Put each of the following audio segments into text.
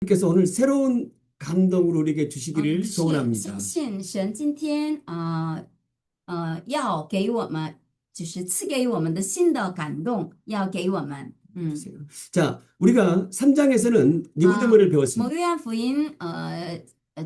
께서 오늘 새로운 감동을 우리에게 嗯， 주시기를 是 소원합니다. 相信神今天要给我们，就是赐给我们的新的感动，要给我们。 자, 우리가 3장에서는 啊， 니고데모를 我们 배웠습니다. 约翰福音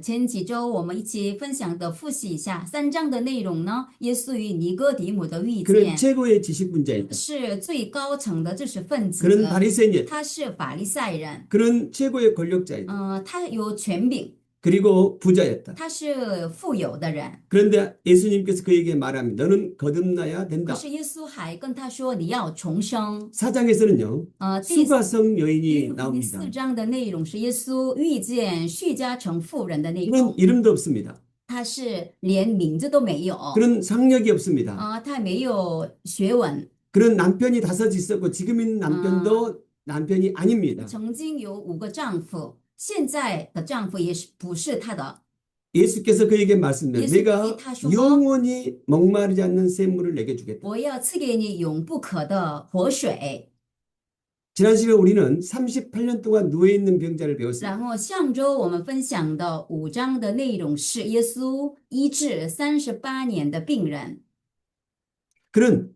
前几周我们一起分享的复习一下3章的内容呢，耶稣与尼哥底母的遇 그는 见， 최고의 지식분자이다. 是最高层的知识分 그는 子， 바리새인이다. 他是法利赛人， 그는 최고의 권력자이다. 他有权柄， 그리고 부자였다. 他是富有的人。 그런데 예수님께서 그에게 말합니다. 너는 거듭나야 可 된다. 是耶稣还跟他说你要重生。 4장에서는요. 第 수가성 约 여인이 翰福音 나옵니다. 4章的内容是耶稣遇见叙加城妇人的内 그는 容， 이름도 없습니다. 他是连名字都没有， 그는 상력이 없습니다. 他没有学问， 그는 남편이 5 있었고 지금 있는 남편도 남편이 아닙니다. 曾经有5个丈夫，现在的丈夫也是不是他的。 예수께서 그에게 말씀하셨다. 예수님이 내가 다시 영원히 목마르지 않는 샘물을 내게 주겠다. 我要赐给你永不渴的活水。 지난 시간에 우리는 38년 동안 누워있는 병자를 배웠습니다. 然后上周我们分享的5章的内容是耶稣医治38年的病人。 그는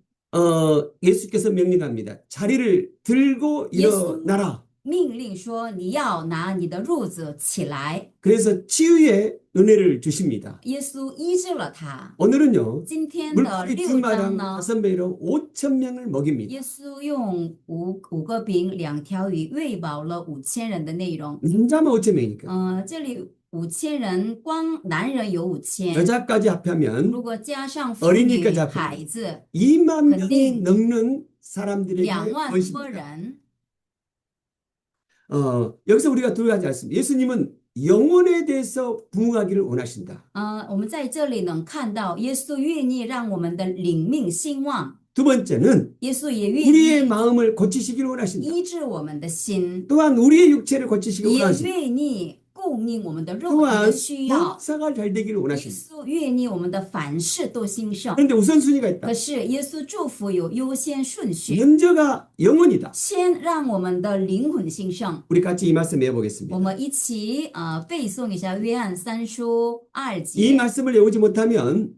예수께서 명령합니다. 자리를 들고 일어나라. 命令说你要拿你的褥子起来。 그래서 치유의 은혜를 주십니다. 耶稣医治了他。 오늘은요. 今天的 물고기 6章 2마당 呢， 5배로 5,000명을 먹입니다. 耶稣用五个饼2条鱼喂饱了5000人的内容。 남자만 5,000명이니까 这里5000人，光男人有5000， 여자까지 합하면 如果加上妇 어린이까지 女 합하면 孩子， 2만 명이 근데 넘는 사람들에게 2万多 것입니다. 人。 여기서 우리가 들어가지 않습니다. 예수님은 영혼에 대해서 부응하기를 원하신다. 我们在这里能看到耶稣愿意让我们的灵命兴旺， 두 번째는 耶稣也愿 우리의 意 마음을 고치시기를 원하신다. 医治我们的心， 또한 우리의 육체를 고치시기를 也 원하신다. 愿意供应我们的肉体 또한 的需要。 역사가 잘 되기를 耶 원하신다. 稣愿意我们的凡事都兴盛， 그런데 우선순위가 있다. 可是耶稣祝福有优先顺序， 먼저가 영혼이다. 先让我们的灵魂兴盛。 우리 같이 이 말씀 我 외워보겠습니다. 们一起背诵一下约翰3书2 이 节。 말씀을 외우지 못하면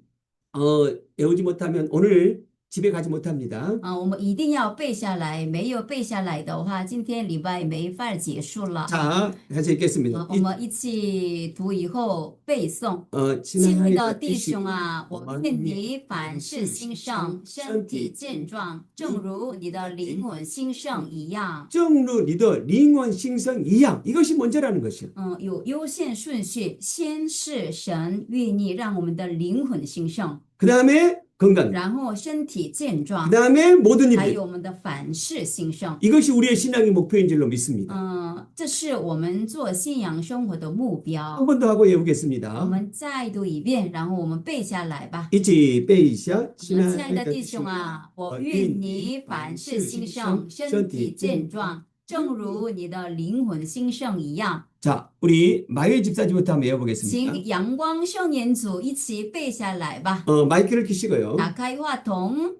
오늘 집에 가지 못합니다. 我们一定要背下来，没有背下来的话，今天礼拜没法结束了。 자, 다시 읽겠습니다. 我们一起读以后背诵。 亲 친아이 爱的弟兄啊，我愿你凡事兴盛，身体健壮，正如你的灵魂兴盛一样。 정루 리더 링원 싱성 이양 이것이 먼저라는 것이요. 有优先顺序，先是神愿意让我们的灵魂兴盛， 그 다음에 건강. 然后身体健壮 그 ， 다음에 모든 还 일들. 有我们的凡事兴盛。 이것이 우리의 신앙의 목표인 줄로 믿습니다. 这是我们做信仰生活的目 한 标。 번 더 하고 我 외우겠습니다. 们再读一遍，然后我们背下来吧。 이치 베이샤 亲爱的弟兄啊，我愿你凡事兴盛，身体健壮，正如你的灵魂兴盛一样。 자, 우리 마의 집사님부터 한번 외워보겠습니다. 请阳光少年组一起背下来吧。 마이크를 켜시고요. 打开话筒，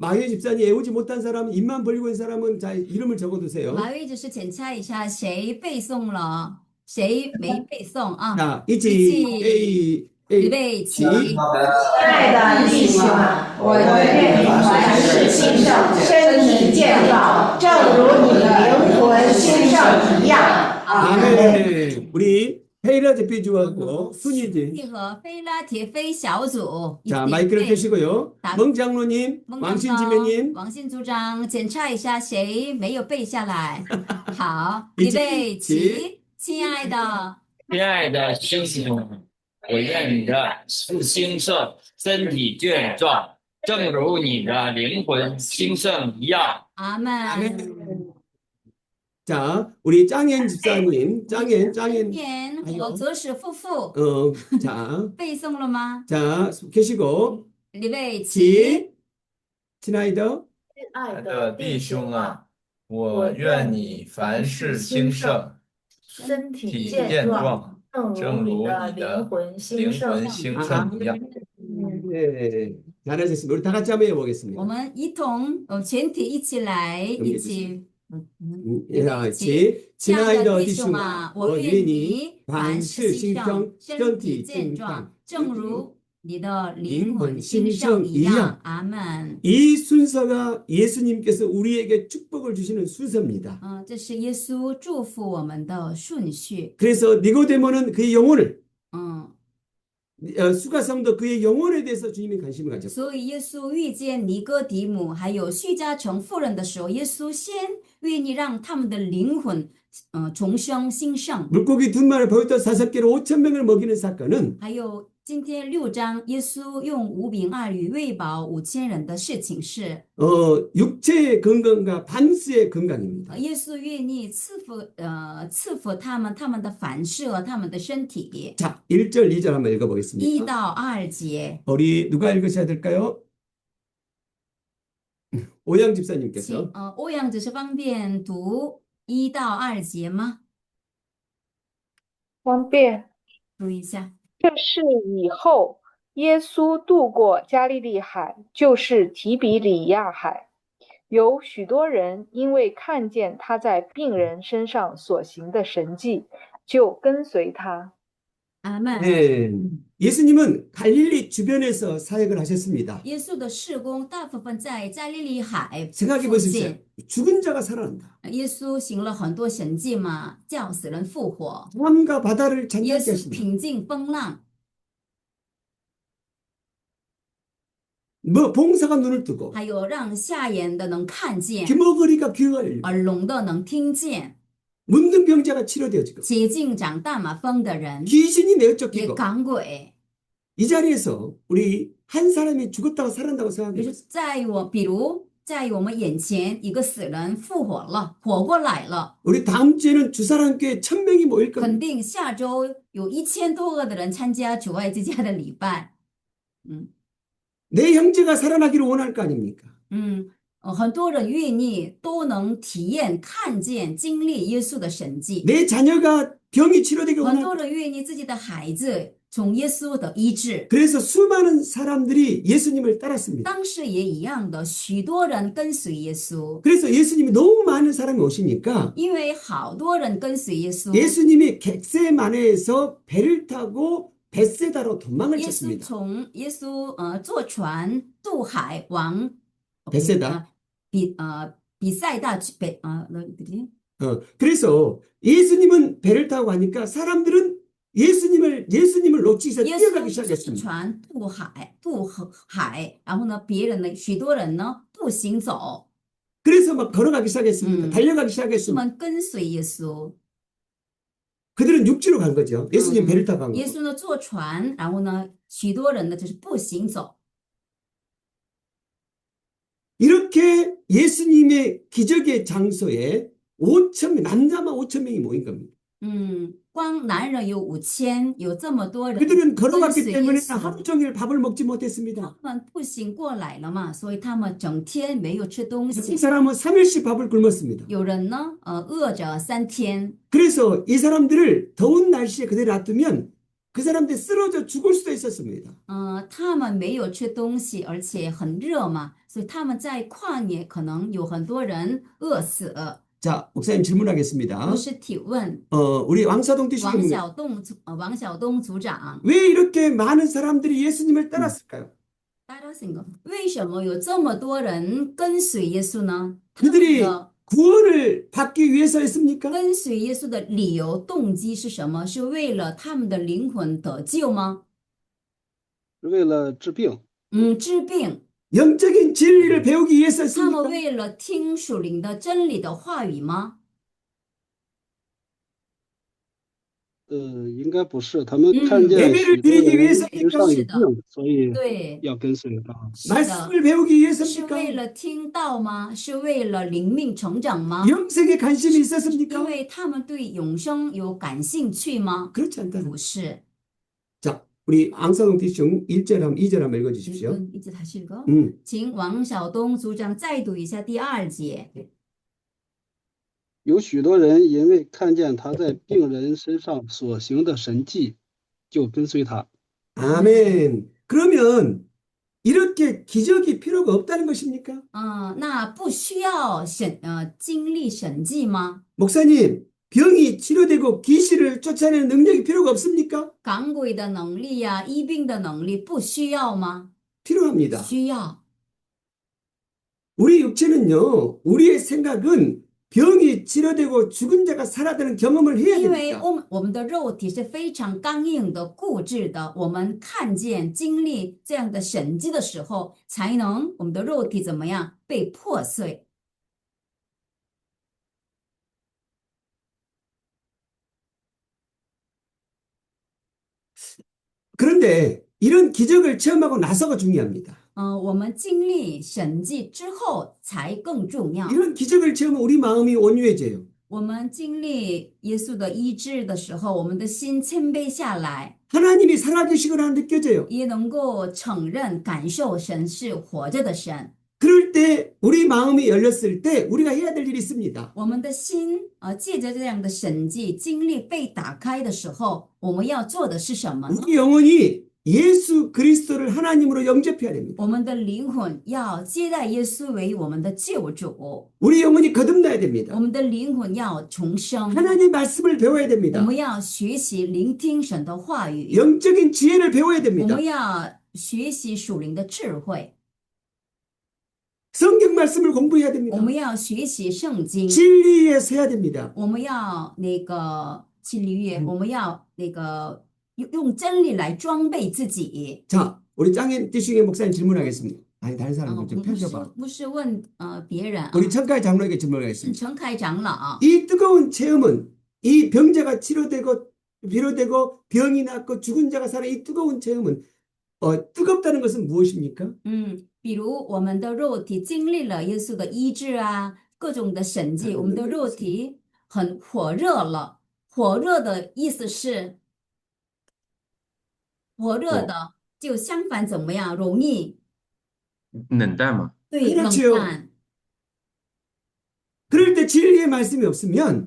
마의 집사님 외우지 못한 사람, 입만 벌리고 있는 사람은 자, 이름을 적어두세요. 马位就是检查一下谁背诵了，谁没背诵啊？ 자, 이치 베이 预备起。 亲爱的弟兄啊，我愿你凡事兴盛，身体健壮，正如你的灵魂兴盛一样。 아멘. 우리 헤이라 대표주하고 순이지. 配合菲拉铁菲小组， 자, 마이크를 켜시고요. 다- 멍 장로님, 孟 왕신 长 지배님. 王信组长检查一下谁没有背下来。好，一起预备起，亲爱的。 亲爱的弟兄，我愿你的是兴盛，身体健壮，正如你的灵魂兴盛一样。阿门。 자, 우리 짱현 집사님, 짱현. 天和泽使夫妇 자, 背诵了吗？ 자, 계시고. 预备起。 친아이더. 爱的弟兄啊，我愿你凡事兴盛，身体体健健壮，壮，正正如如你的你的灵魂兴灵盛魂兴盛一样。 네, 잘하셨습니다. 우리 다 같이 한번 해보겠습니다. 我们一同，全体一起来，一起 야, 亲 亲爱的弟兄兄啊，我我愿你愿你凡凡事兴事兴盛盛，身体身体健壮健壮，正如你的灵灵魂魂兴兴盛盛一样一样。阿门 이 순서가 예수님께서 우리에게 축복을 주시는 순서입니다. 这是耶稣祝福我们的顺序 그래서 니고데모는 그의 영혼을 嗯 수가성도 그의 영혼에 대해서 주님이 관심을 가졌고 所以耶稣遇见尼哥底母还有叙加城妇人的时候，耶稣先愿意让他们的灵魂重生兴盛。 물고기 두 마리 보였던 5개로 5천 명을 먹이는 사건은 还有今天6章，耶稣用5饼2鱼喂饱5000人的事情是， 육체의 건강과 반수의 건강입니다. 耶稣愿意赐福他们的反射，他们的身体。 자, 1절, 2절 한번 1 읽어보겠습니다. 到2节， 우리 누가 읽으셔야 될까요? 오양 집사님께서 欧阳只是方便读1到2节吗？方便。读一下。 这事以后，耶稣渡过加利利海，就是提比里亚海。有许多人因为看见他在病人身上所行的神迹，就跟随他。 阿门。 네, 예수님은 갈릴리 주변에서 사역을 하셨습니다. 耶稣的事工大部分在加利利海 생각해 附 보십시오. 近。 죽은 자가 살아난다. 耶稣行了很多神迹嘛，叫死人复活。 바람과 바다를 耶 잔잔케 稣 하신다. 平静风浪， 뭐 봉사가 눈을 뜨고 还有让瞎眼的能看见， 귀머거리가 귀가 열리고 耳聋的能听见， 문둥 병자가 치료되어지고 洁净长大麻风的人 귀신이 내어 也 쫓기고 赶鬼。 이 자리에서 우리 한 사람이 죽었다고 살아난다고 比 생각해요. 如比如在我们眼前一个死人复活了，活过来了， 우리 다음 주에는 주사랑교회 1000명이 모일 肯 겁니다. 定下周有1000多个的人参加主爱之家的礼拜。 내 형제가 살아나기를 원할 거 아닙니까? 很多人愿意都能体验、看见、经历耶稣的神迹。 내 자녀가 병이 치료되길 很 원할 多人愿意自己的孩子从耶稣的医治。 그래서 수많은 사람들이 예수님을 따랐습니다. 当时也一样的，许多人跟随耶稣， 그래서 예수님이 너무 많은 사람이 오시니까 因为好多人跟随耶稣。 예수님이 객세마네에서 배를 타고 벳세다로 도망을 耶稣 쳤습니다. 从耶稣坐船渡海往 벳세다. 比赛大去北어디지? 그래서 예수님은 배를 타고 가니까 사람들은 예수님을 놓치기 위해서 耶 뛰어가기 稣坐 시작했습니다. 船渡海，然后呢，别人呢，许多人呢步行走， 그래서 막 걸어가기 시작했습니다. 달려가기 他 시작했습니다. 们跟随耶稣。 그들은 육지로 간 거죠. 예수님 배를 타고 간 耶 거고. 稣呢坐船，然后呢，许多人呢就是步行走。 이렇게 예수님의 기적의 장소에 5천 남자만 5천 명이 모인 겁니다. 光男人有5000，有这么多人 그들은 跟 걸어갔기 随耶 때문에 稣。 하루 종일 밥을 먹지 못했습니다. 他们步行过来了嘛，所以他们整天没有吃东 이 西。 사람은 3일씩 밥을 굶었습니다. 有人呢，饿着3天。 그래서 이 사람들을 더운 날씨에 그대로 놔두면 그 사람들 쓰러져 죽을 수도 있었습니다. 他们没有吃东西，而且很热嘛，所以他们在旷野可能有很多人饿死。 자, 목사님 질문하겠습니다. 不是提问， 우리 왕사동弟兄 王晓东组长， 왜 이렇게 많은 사람들이 예수님을 따랐을까요? 为什么有这么多人跟随耶稣呢？他们 그들이 的 구원을 받기 위해서였습니까? 跟随耶稣的理由、动机是什么？是为了他们的灵魂得救吗？是为了治病，治病。 영적인 진리를 배우기 他们 위해서였습니까? 为了听属灵的真理的话语吗？应该不是，他们看见 예배를 许多 드리기 人 위해서 身上有是的病，所以对，要跟随他。是的， 말씀을 배우기 是 위해서입니까? 为了听道吗？是为了灵命成长吗？ 영생에 관심이 因 있었습니까? 为他们对永生有感兴趣吗？ 그렇지 않다. 不是。 자, 우리 앙사동弟兄 1절 한번 2절 한번 읽어주십시오. 一直다시 읽어. 请王晓东组长再读一下第2节。有许多人因为看见他在病人身上所行的神迹，就跟随他。 아멘. 그러면 이렇게 기적이 필요가 없다는 것입니까? 那不需要经历神迹吗？ 목사님, 병이 치료되고 귀신을 쫓아내는 능력이 필요가 없습니까? 赶鬼的能力呀、医病的能力不需要吗？ 필요합니다. 需要。 우리 육체는요, 우리의 생각은 병이 치료되고 죽은 자가 살아나는 경험을 해야 因为 됩니다. 我们的肉体是非常刚硬的、固执的，我们看见、经历这样的神迹的时候，才能我们的肉体怎么样被破碎。 그런데 이런 기적을 체험하고 나서가 중요합니다. 我们经历神迹之后才更重要。 이런 기적을 체험하면 우리 마음이 온유해져요. 我们经历耶稣的医治的时候，我们的心谦卑下来， 하나님이 살아계시구나 느껴져요. 也能够承认、感受神是活着的神。 그럴 때 우리 마음이 열렸을 때 우리가 해야 될 일이 있습니다. 我们的心借着这样的神迹经历被打开的时候，我们要做的是什么呢？ 우리 영혼이 예수 그리스도를 하나님으로 영접해야 됩니다. 我们的灵魂要接待耶稣为我们的救主， 우리 영혼이 거듭나야 我 됩니다. 们的灵魂要重生， 하나님 말씀을 배워야 我 됩니다. 们要学习聆听神的话语， 영적인 지혜를 배워야 我 됩니다. 们要学习属灵的智慧， 성경 말씀을 공부해야 我 됩니다. 们要学习圣经， 진리에 서야 됩니다. 我们要去逾越，我们要用真理来装备自己。 자, 우리 짱인 띠숭이 목사님 질문하겠습니다. 아니, 다른 사람들 좀 牧师 펴줘봐. 牧师问别人啊， 우리 천가의 장로에게 질문하겠습니다. 陈凯长老， 이 뜨거운 체험은 이 병자가 치료되고 비료되고 병이 낫고 죽은 자가 살아 이 뜨거운 체험은 뜨겁다는 것은 무엇입니까? 比如我们的肉体经历了耶稣的医治啊，各种的神迹，我们的肉体很火热了。火热的意思是火热的，就相反怎么样？容易冷淡嘛。对冷 그렇지요 淡。 그럴 때 진리의 말씀이 없으면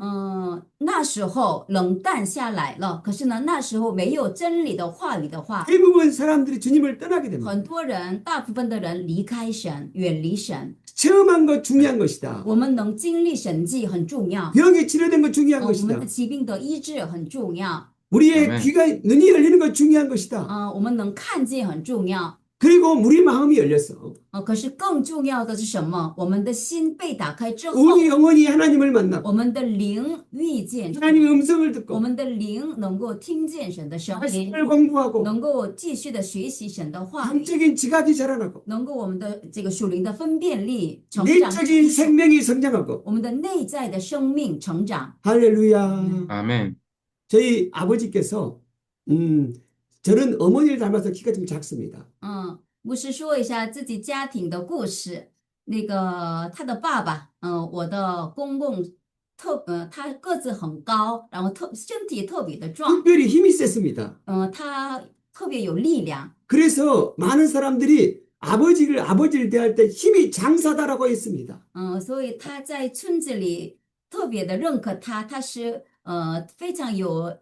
那时候冷淡下来了，可是呢，那时候没有真理的话语的话， 대부분 사람들이 주님을 떠나게 됩니다. 很多人，大部分的人离开神，远离神。 체험한 것 중요한 것이다. 我们能经历神迹很重要， 병이 치료된 것 중요한 我们 것이다. 的疾病的医治很重要， 우리의 아멘. 귀가 눈이 열리는 것 중요한 것이다. 我们能看见很重要。 그리고 우리 마음이 열렸어. 可是更重要的是什么？我们的心被打开之后， 우리 영혼이 하나님을 만나고 我们的灵遇见神， 하나님의 음성을 我 듣고 们的灵能够听见神的声音， 말씀을 공부하고 能够继续的学习神的话语， 영적인 지각이 자라나고 能够我们的这个属灵的分辨力成长， 내적인 생명이 성장하고 我们的内在的生命成长。 할렐루야. 아멘. 저희 아버지께서 저는 어머니를 닮아서 키가 좀 작습니다. 牧师说一下自己家庭的故事。他的爸爸，我的公公他个子很高，然后身体特别的壮， 특별히 힘이 셌습니다. 他特别有力量。 그래서 많은 사람들이 아버지를 대할 때 힘이 장사다라고 했습니다. 所以他在村子里特别的认可他，他是非常有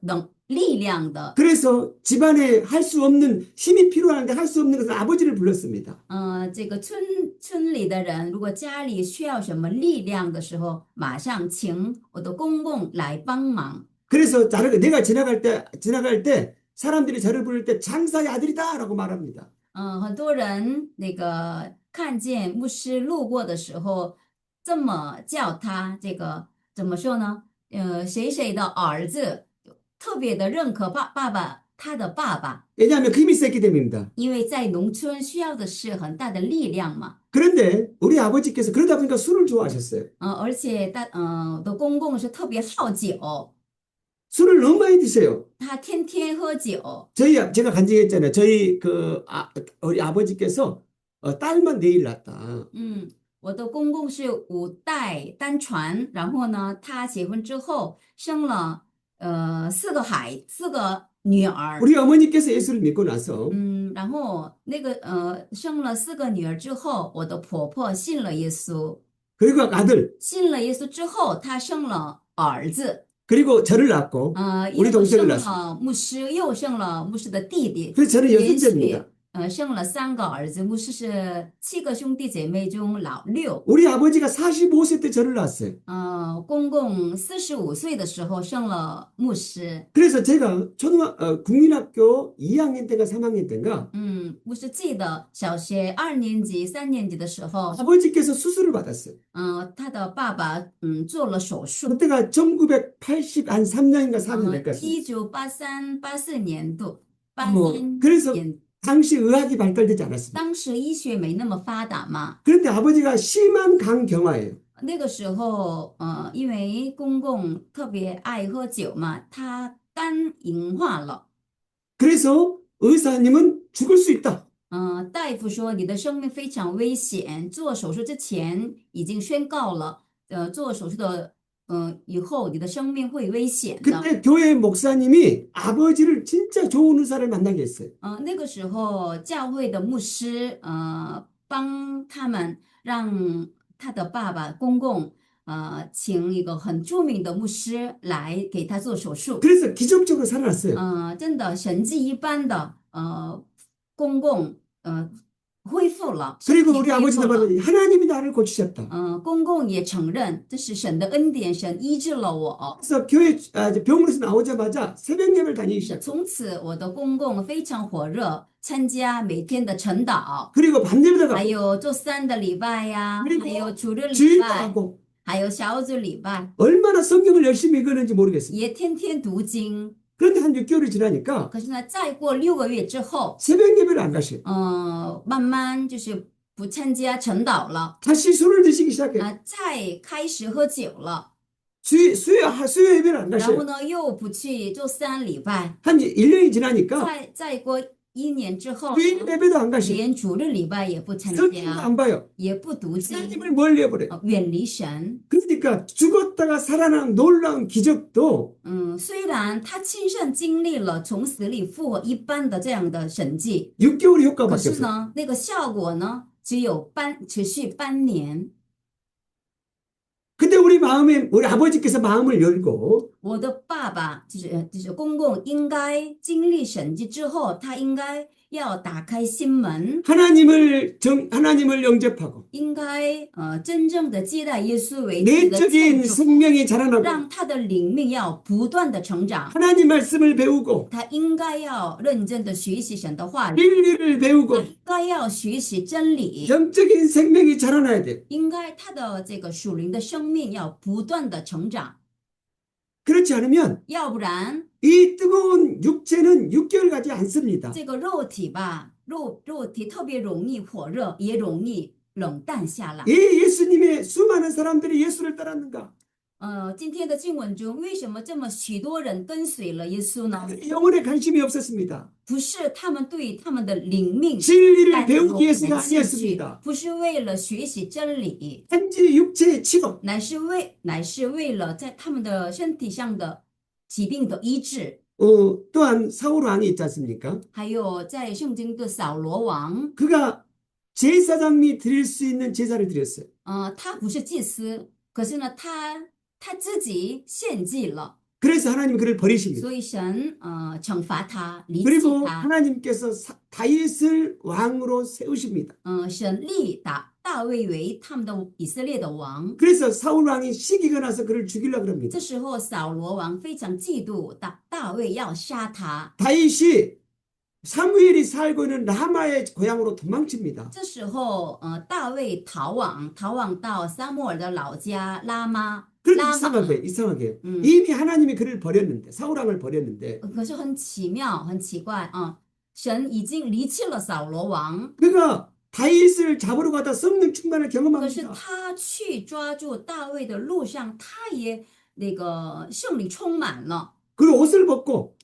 力量的。 그래서 집안에 할 수 없는 힘이 필요한데 할 수 없는 것은 아버지를 불렀습니다. 这个村里的人，如果家里需要什么力量的时候，马上请我的公公来帮忙。 그래서 내가 지나갈 때 사람들이 저를 부를 때 장사의 아들이다라고 말합니다. 很多人看见牧师路过的时候，这么叫他，这个怎么说呢？谁谁的儿子，特别的认可他的爸爸， 왜냐하면 그 힘이 셌기 때문입니다. 因为在农村需要的是很大的力量嘛。 그런데 우리 아버지께서 그러다 보니까 술을 좋아하셨어요. 而且我的公公是特别好酒， 술을 너무 많이 드세요. 他天天喝酒。 제가 간증했잖아요. 우리 아버지께서 딸만 4일 낳았다. 我的公公是5代单传，然后呢，他结婚之后生了4个女儿。 우리 어머니께서 예수를 믿고 나서 然后生了4个女儿之后，我的婆婆信了耶稣， 그리고 아들 信了耶稣之后，她生了儿子， 그리고 저를 낳고 又 동생을 生了牧师，又生了牧师的弟弟， 그래서 저는 连续 6째입니다. 生了3个儿子，牧师是7个兄弟姐妹中老6。 우리 아버지가 45세 때 저를 낳았어요. 公公45岁的时候生了牧师。 그래서 제가 국민학교 2학년 때인가 3학년 때인가 牧师记得小学2年级、3年级的时候， 아버지께서 수술을 받았어요. 他的爸爸做了手术。 그때가 1983년인가 4년 될 것 같습니다. 1983、84年度， 그래서 83年， 당시 의학이 발달되지 않았습니다. 当时医学没那么发达嘛。 그런데 아버지가 심한 간경화예요. 那个时候，因为公公特别爱喝酒嘛，他肝硬化了。 그래서 의사님은 죽을 수 있다. 大夫说你的生命非常危险，做手术之前已经宣告了，做手术的以后你的生命会危险的。 그때 교회 목사님이 아버지를 진짜 좋은 의사를 만나게 했어요. 那个时候教会的牧师帮他们让他的爸爸公公请一个很著名的牧师来给他做手术。 그래서 기적적으로 살아났어요. 真的神迹一般的公公恢复了，身 그리고 体 우리 恢复 아버지도 了。 말하니 하나님이 나를 고치셨다. 公公也承认这是神的恩典，神医治了我。 그래서 병원에서 나오자마자 새벽 예배를 다니기 시작했어요. 从此我的公公非常火热，参加每天的晨祷， 그리고 밤예배도 还 가고 有周3的礼拜呀， 그리고 还有主日礼 주일도 拜， 가고 还有小组礼拜， 얼마나 성경을 열심히 읽었는지 모르겠어요. 也天天读经。 그런데 한 6개월이 지나니까 可是呢，再过6个月之后， 새벽 예배를 안 가셔요. 慢慢就是不参加晨祷了， 다시 술을 드시기 시작해요. 再开始喝酒了， 수요 예배를 안 然后 가셔요. 呢又不去周3礼拜， 한 1년이 지나니까 再过1年之后， 주일 예배도 안 가셔요. 连主日礼拜也不参 성경도 加， 안 봐요. 也不读经， 하나님을 멀리 해버려요. 远离神。 그러니까 죽었다가 살아난 놀라운 기적도 虽然他亲身经历了从死里复活一般的这样的神迹， 6개월의 可 효과밖에 是 없어요. 呢，那个效果呢，只有持续半年。 근데 우리 아버지께서 마음을 열고 我的爸爸就是公公，应该经历神迹之后，他应该要打开心门， 하나님을 영접하고 应该真正的接待耶稣为自己的救 내적인 主， 생명이 자라나고 让他的灵命要不断的成长。 하나님 말씀을 배우고 他应该要认真的学习神的话语， 진리를 他 배우고 应该要学习真理， 영적인 생명이 자라나야 돼요. 应该他的这个属灵的生命要不断的成长， 그렇지 않으면 要不然 이 뜨거운 육체는 6개월 가지 않습니다. 这个肉体吧，肉体特别容易火热，也容易冷淡下来。 이 예수님의 수많은 사람들이 예수를 따랐는가? 今天的经文中，为什么这么许多人跟随了耶稣呢？ 영혼에 관심이 없었습니다. 不是他们对他们的灵命 진리를 带有 배우기 위해서가 感兴趣， 아니었습니다. 不是为了学习真理， 단지 육체의 치료, 乃是为了在他们的身体上的疾病的医治。 또한 사울 왕이 있지 않습니까? 还有在圣经的扫罗王， 그가 제사장이 드릴 수 있는 제사를 드렸어요. 他不是祭司，可是呢，他自己献祭了， 그래서 하나님이 그를 버리십니다. 所以神惩罚他，离弃 그리고 他。 하나님께서 다윗을 왕으로 세우십니다. 神立大卫为他们的以色列的王。 그래서 사울 왕이 시기가 나서 그를 죽이려고 합니다. 这时候扫罗王非常嫉妒大卫，要杀他。 다윗이 사무엘이 살고 있는 라마의 고향으로 도망칩니다. 这时候大卫逃往到撒母耳的老家拉玛。 그런데 이상하게 이미 하나님이 그를 버렸는데 사울 왕을 버렸는데 可是很奇妙，很奇怪啊！神已经离弃了扫罗王， 그가 다윗을 잡으러 가다 성령 충만을 可是 경험합니다. 他去抓住大卫的路上，他也那个圣灵充满了。 그리고 옷을 벗고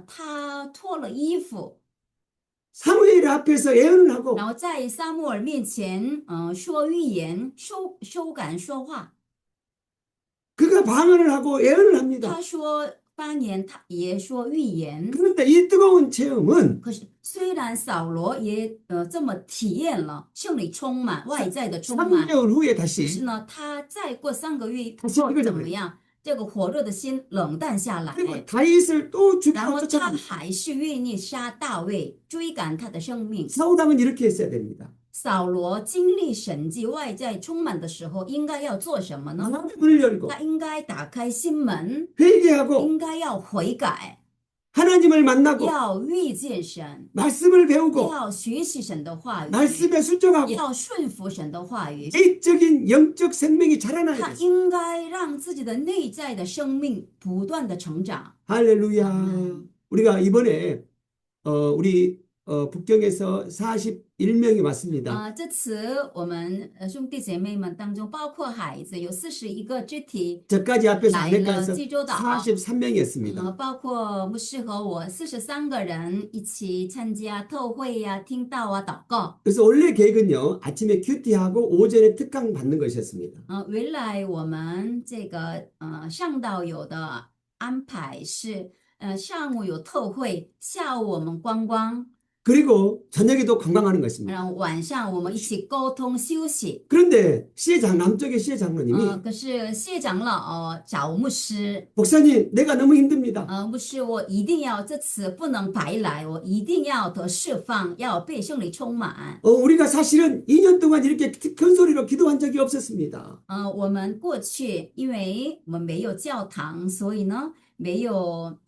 他脱了衣服， 사무엘 앞에서 예언을 하고 然后在撒母耳面前说预言，修改说话。 그가 방언을 하고 예언을 합니다. 他说方言，他也说预言。 그런데 이 뜨거운 체험은 可是虽然扫罗也这么体验了圣灵充满，外在的充满， 3개월 후에 可是 다시 呢，他再过3个月 다시 后 이거잖아요. 怎么样？这个火热的心冷淡下来， 그리고 다윗을 또 然 죽이고 后他 쫓아갑니다. 还是愿意杀大卫，追赶他的生命。 사울왕은 이렇게 했어야 됩니다. 扫罗经历神迹外在充满的时候，应该要做什么呢？ 문을 열고 他应该打开心门， 회개하고 应该要悔改， 하나님을 만나고 要遇见神， 말씀을 배우고 要学习神的话语， 말씀에 순종하고 要顺服神的话语。 내적인 영적 생명이 자라나야 他 돼요. 应该让自己的内在的生命不断的成长。 할렐루야. 우리가 이번에 우리 북경에서 41명이 왔습니다. 这次我们兄弟姐妹们当中，包括孩子，有41个肢体， 저까지 앞에서 来了 안에까지 济州岛， 43명이었습니다. 包括牧师和我43个人一起参加特会呀、听道啊、祷告。 그래서 원래 계획은요, 아침에 큐티하고 오전에 특강 받는 것이었습니다. 原来我们这个上导有的安排是，上午有特会，下午我们观光， 그리고 저녁에도 관광하는 것입니다. 然后晚上我们一起沟通休息。 그런데 남쪽의 시의 장로님이 可是谢长老找牧师， 목사님, 내가 너무 힘듭니다. 牧师，我一定要这次不能白来，我一定要得释放，要被圣灵充满。 우리가 사실은 2년 동안 이렇게 큰 소리로 기도한 적이 없었습니다. 我们过去因为我们没有教堂，所以呢没有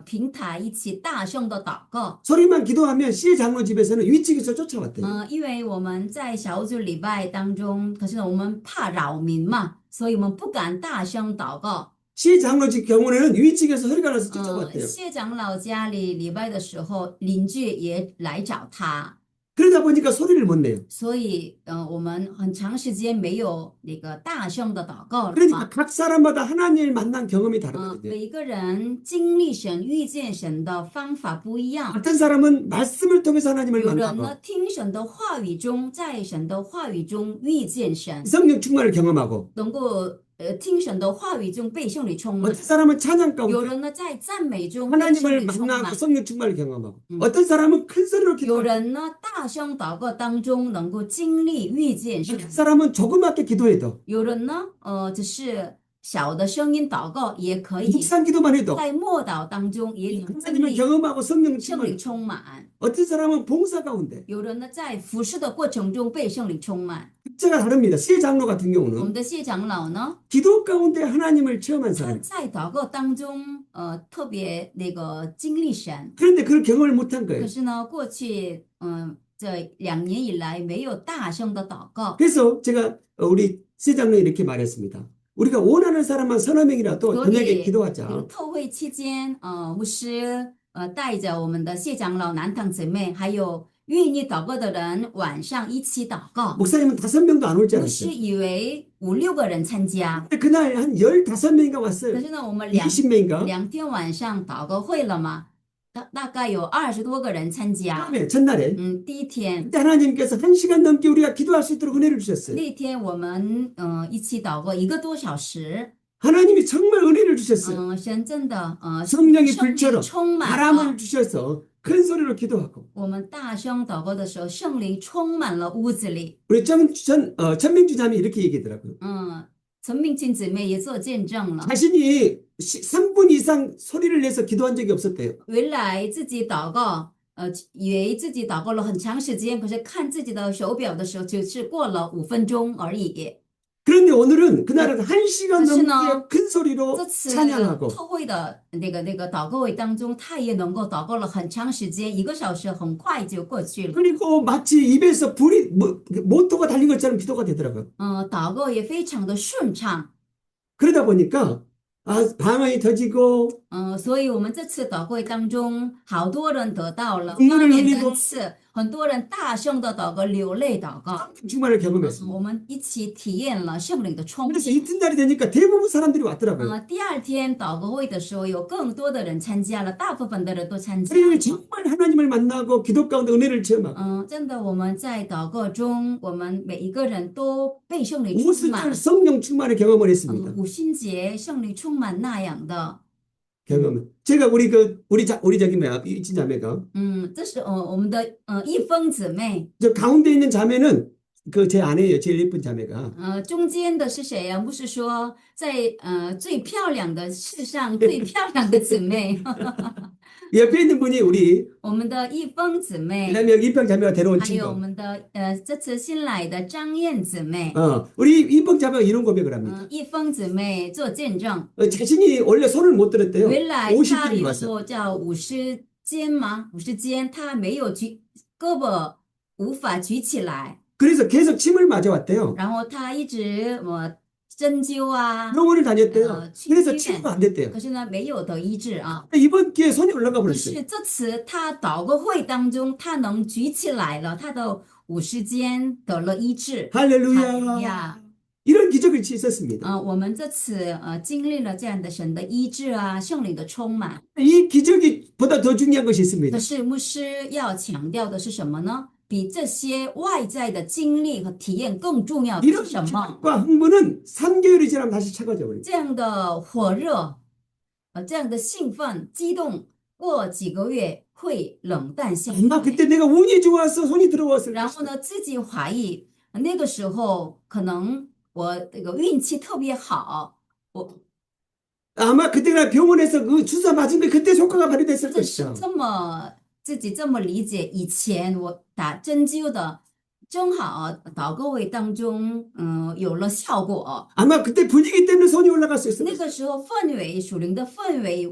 平台一起大声的祷告。 소리만 기도하면 시의 장로 집에서는 위층에서 쫓아왔대요. 因为我们在小组礼拜当中，可是我们怕扰民嘛，所以我们不敢大声祷告。 시의 장로 집 경우에는 위층에서 소리가 나서 쫓아왔대요. 谢长老家里礼拜的时候，邻居也来找他。 그러다 보니까 소리를 못 내요. 所以，我们很长时间没有那个大声的祷告了 그러니까 嘛。 각 사람마다 하나님을 만난 경험이 다르거든요. 每一个人经历神、遇见神的方法不一样。 어떤 사람은 말씀을 통해서 하나님을 有人 만나고 呢，听神的话语中，在神的话语中遇见神， 성령 충만을 경험하고 能够听神的话语中被圣灵充满。 어떤 사람은 찬양 有 가운데 人呢，在赞美中被圣 하나님을 灵充满 만나고 。 성령 충만을 경험하고 어떤 사람은 큰 소리로 有 기도하고 人呢，大声祷告当中能够经历遇见神。 어떤 사람은 조그맣게 기도해도 有人呢，只是小的声音祷告也可以， 묵상 기도만 해도 在默祷当中也能经 하나님을 历 경험하고 성령 圣灵 충만. 充满。 어떤 사람은 봉사 가운데 有人呢，在服侍的过程中被圣灵充满。 숫자가 다릅니다. 시의 장로 같은 我们 경우는 的谢长老呢， 기도 가운데 하나님을 체험한 他 사람. 在祷告当中，特别那个经历神。 그런데 그걸 경험을 못한 可 거예요. 是呢，过去这2年以来没有大声的祷告， 그래서 제가 우리 시 장로에 이렇게 말했습니다. 우리가 원하는 사람만 서너 명이라도 그러니- 저녁에 这个 기도하자. 特会期间，牧师带着我们的谢长老、男堂姊妹，还有愿意祷告的人，晚上一起祷告。 목사님은 5명도 안 올 줄 牧师 알았어요. 以为5、6个人参加， 근데 그날 한 15명인가 可 왔어요. 是呢，我们 20명인가? 2天晚上祷告会了嘛，大概有20多个人参加。 다음에 첫날에 第一天， 그때 하나님께서 1시간 넘게 우리가 기도할 수 있도록 은혜를 주셨어요. 那天我们一起祷告1个多小时。 하나님이 정말 은혜를 주셨어요. 神真的圣 성령이 灵 불처럼 充满了 바람을 주셔서 큰 소리로 기도하고 我们大声祷告的时候，圣灵充满了屋子里。 우리 천명주 자매 이렇게 얘기하더라고요. 陈明清姊妹也做见证了， 자신이 3분 이상 소리를 내서 기도한 적이 없었대요. 原来自己祷告，以为自己祷告了很长时间，可是看自己的手表的时候，只过了5分钟而已。 그런데 오늘은 그날은 1시간 사실은 넘게 큰 소리로 这次 찬양하고 特会的那个祷告会当中，他也能够祷告了很长时间，1个小时很快就过去了。 그리고 마치 입에서 불이 모터가 달린 것처럼 기도가 되더라고요. 祷告也非常的顺畅。 그러다 보니까 방언이 터지고 所以我们这次祷告会当中，好多人得到了 눈물을 方言 흘리고 恩赐，很多人大声的祷告，流泪祷告。 충만을 경험했습니다. 我们一起体验了圣灵的充 그래서 满。 이튿날이 되니까 대부분 사람들이 왔더라고요. 第2天祷告会的时候，有更多的人参加了，大部分的人都参加 그래서 了。 정말 하나님을 만나고 기도 가운데 은혜를 체험하고 真的，我们在祷告中，我们每一个人都被圣灵充满 5,000절 。 성령 충만의 경험을 했습니다. 五旬节圣灵充满那样的。 경험은 제가 우리 저기 뭐야 이친 자매가 这是我们的一峰姊妹， 저 가운데 있는 자매는 그 제 아내예요. 제일 예쁜 자매가. 中间的是谁呀？牧师说，在最漂亮的世上最漂亮的姊妹， 옆에 있는 분이 우리 我们的一峰姊妹， 그다음에 여기 이병 자매가 데려온 还有我 친구. 们的这次新来的张燕姊妹， 우리 이병 자매가 이런 고백을 합니다. 一峰姊妹做见证， 자신이 원래 손을 못 들었대요. 原来 50 她 분이 有 왔어. 过叫50肩吗？50肩，她没有胳膊无法举起来， 그래서 계속 침을 맞아왔대요. 然后她一直针灸啊， 병원을 다녔대요. 그래서 치료viện. 치료가 안 됐대요. 可是呢没有得医治啊。 이번 기회에 손이 올라가 可 버렸어요. 是这次他祷告会当中，他能举起来了，他的50肩得了医治。 할렐루야. 할렐루야. 이런 기적을 있었습니다. 我们这次经历了这样的神的医治啊，圣灵的充满。 이 기적이 보다 더 중요한 것이 있습니다. 可是牧师要强调的是什么呢？比这些外在的经历和体验更重要的 이런 是什么？ 기적과 흥분은 3개월이 지나면 다시 차가워져 버립니다. 这样的火热，这样的兴奋、激动，过几个月会冷淡下 엄마 来。 그때 내가 운이 좋아서 손이 들어왔을 然后呢，自己怀疑那个时候可能我这个运气特别好，我 아마 그때가 병원에서 그 주사 맞은 게 그때 효과가 발휘됐을 或者是 것이죠. 这么自己这么理解。以前我打针灸的，正好祷告会当中，有了效果。 아마 그때 분위기 때문에 손이 올라갈 수 있어요. 那个时候氛围，属灵的氛围，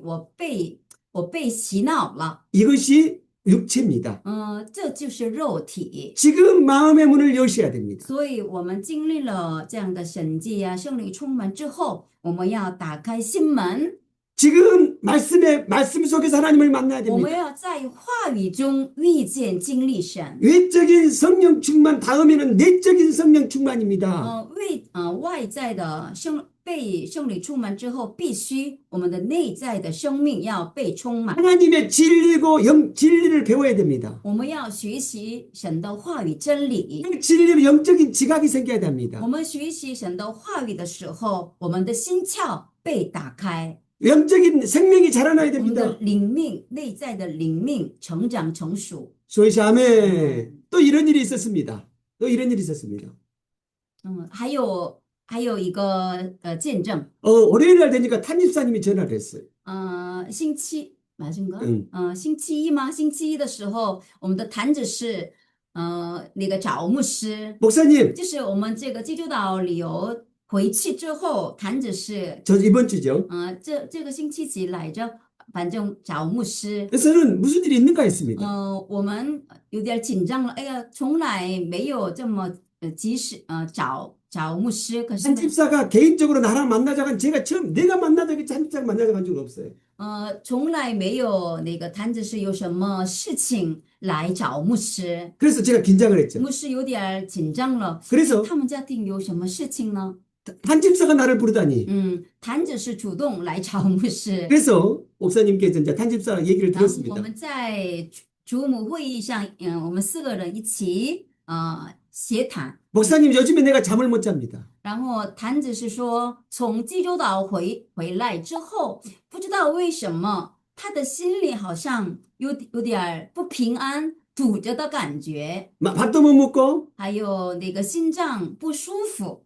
我被洗脑了。 이것이 육체입니다. 这就是肉体。 지금 마음의 문을 여셔야 됩니다. 所以我们经历了这样的神迹啊，圣灵充满之后，我们要打开心门， 지금 말씀 속에서 하나님을 만나야 我们 됩니다. 要在话语中遇见经历神。 외적인 성령 충만 다음에는 내적인 성령 충만입니다. 外在的被圣灵充满之后，必须我们的内在的生命要被充满。 하나님의 진리를 배워야 됩니다. 我们要学习神的话语真理。 그 진리로 영적인 지각이 생겨야 됩니다. 我们学习神的话语的时候，我们的心窍被打開， 영적인 생명이 자라나야 我们的 됩니다. 灵命内在的灵命成长成熟。 소위 아멘. 또 이런 일이 있었습니다. 또 이런 일이 있었습니다. 还有一个见证， 월요일 날 되니까 탄집사님이 전화를 했어요. 星期맞은가？ 星期一吗？星期一的时候，我们的坛子是那个找牧师， 목사님, 就是我们这个济州岛旅游回去之后，坛子是 저 이번 주죠. 这个星期几来着？反正找牧师。 그래서는 무슨 일이 있는가 했습니다. 我们有点紧张了。哎呀，从来没有这么及时找牧师。可是呢 탄집사가 개인적으로 나랑 만나자간 제가 처음 내가 만나자기 탄집사를 만나자간 적은 없어요. 从来没有那个坛子是有什么事情来找牧师。 그래서 제가 긴장을 했죠. 牧师有点紧张了。 그래서 他们家庭有什么事情呢？ 탄집사가 나를 부르다니. 坛子是主动来找牧师。 그래서 목사님께서 이제 탄집사 얘기를 然后我 들었습니다. 们在主母会议上，我们4个人一起协谈。 목사님 요즘에 내가 잠을 못 잡니다. 然后坛子是说，从济州岛回来之后，不知道为什么他的心里好像有点不平安，堵着的感觉， 밥도 못 먹고 还有那个心脏不舒服。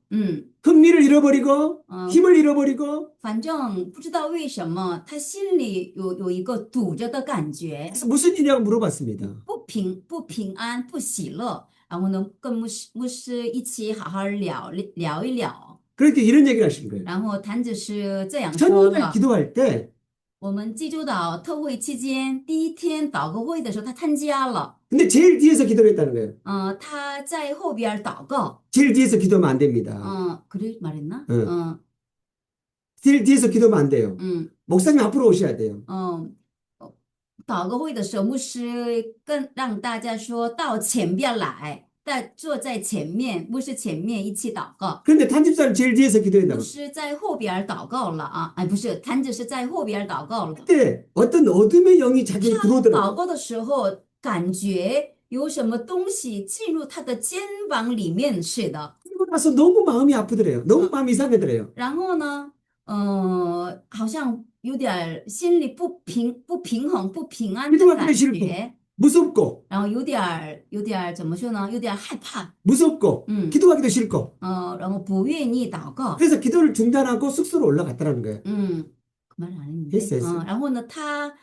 흥미를 잃어버리고 힘을 잃어버리고 反正不知道为什么他心里有一个堵着的感觉， 그래서 무슨 일이냐고 물어봤습니다. 不平安，不喜乐。然后呢，跟牧师一起好好聊一聊。 그렇게 이런 얘기를 하신 거예요. 然后坛子是这样说 첫날 的。 기도할 때 我们济州岛特会期间第1天祷告会的时候，他参加了。 근데 제일 뒤에서 기도를 했다는 거예요. 他在后边祷告。 제일 뒤에서 기도하면 안 됩니다. 그래 말했나? 제일 뒤에서 기도하면 안 돼요. 嗯 목사님 앞으로 오셔야 돼요. 祷告会的时候，牧师让大家说到前边来，坐在前面，牧师前面一起祷告。 그런데 탄집사는 제일 뒤에서 기도했다고. 牧师在后边祷告了啊，哎，不是，坛子是在后边祷告了。 그때 어떤 어둠의 영이 자기에게 祷 들어오더라고요. 告的时候，感觉有什么东西进入他的肩膀里面似的。 그리고 나서 너무 마음이 아프더래요. 너무 마음이 이상하더래요. 然后呢，好像有点心里不平衡、不平安的 기도가 感 그래 싫고 觉。 무섭고 然后有点儿怎么说呢？有点儿害怕， 무섭고 嗯 기도하기도 싫고 然后不愿意祷告， 그래서 기도를 중단하고 숙소로 올라갔다는 거예요. 그만하는데 했어요. 然后呢，他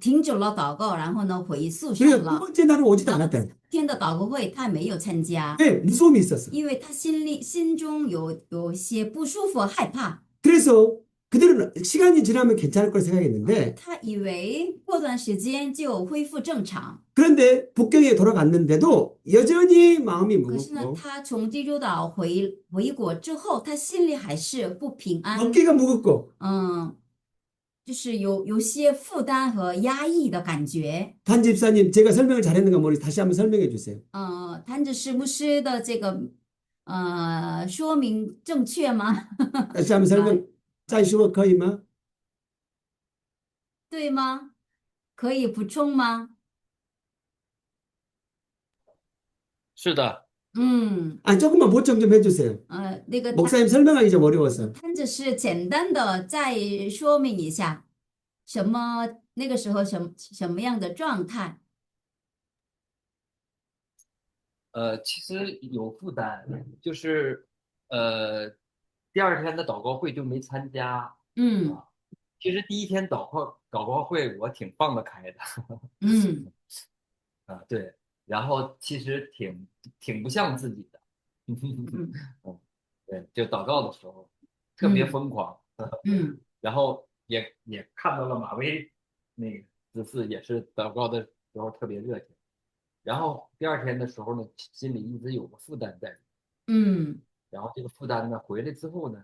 停止了祷告，然后呢回宿舍 그래서 두 了。 번째 날은 오지도 然后 않았대요. 天的祷告会他没有参加， 왜? 무서움이 있었어. 因为他心中有些不舒服、害怕， 그래서 그들은 시간이 지나면 괜찮을 걸 생각했는데 他以为过段时间就恢复正常。 그런데 북경에 돌아갔는데도 여전히 마음이 可是呢， 무겁고 他从济州岛回国之后，他心里还是不平安， 어깨가 무겁고 就是有些负担和压抑的感觉。 단 집사님 제가 설명을 잘했는가 모르겠어요. 다시 한번 설명해 주세요. 谭子师牧师的这个说明正确吗？ 다시 한번 설명. 再说可以吗?对吗？可以补充吗？是的， 아 조금만 보충 좀 해주세요. 那个 목사님 설명하기 좀 어려워서. 谭子师简单的再说明一下，那个时候什么样的状态？其实有负担，就是第二天的祷告会就没参加。其实第一天祷告会我挺放得开的。对，然后其实挺不像自己的。对，就祷告的时候特别疯狂。然后也看到了马威那个子嗣也是祷告的时候特别热情。然后第二天的时候呢，心里一直有个负担在。然后这个负担呢，回来之后呢，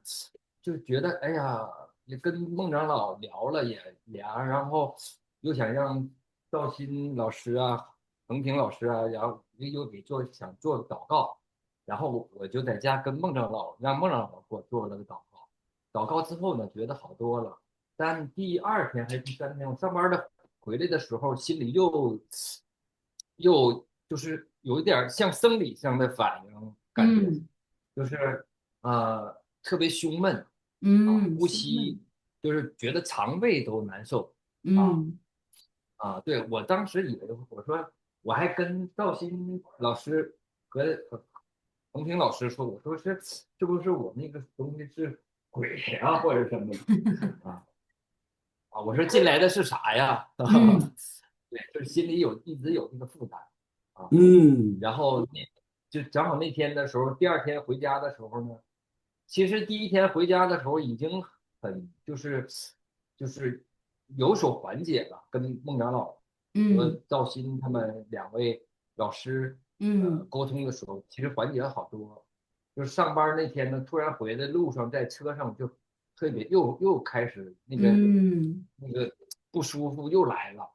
就觉得哎呀，也跟孟长老聊了也然后又想让赵鑫老师啊、恒平老师啊，然后又想做祷告，然后我就在家跟让孟长老给我做了个祷告。祷告之后呢，觉得好多了。但第二天还是第三天，我上班回来的时候，心里又就是有一点像生理上的反应，感觉就是特别胸闷，呼吸就是觉得肠胃都难受。对，我当时以为我说我还跟赵鑫老师和洪平老师说，我说是不是我那个东西是鬼呀，或者什么的我说进来的是啥呀？对，就是心里一直有这个负担然后就正好那天的时候，第二天回家的时候呢，其实第一天回家的时候已经很就是有所缓解了，跟孟长老和赵鑫他们两位老师沟通的时候，其实缓解了好多。就是上班那天呢，突然回来路上在车上就特别又开始那个不舒服又来了。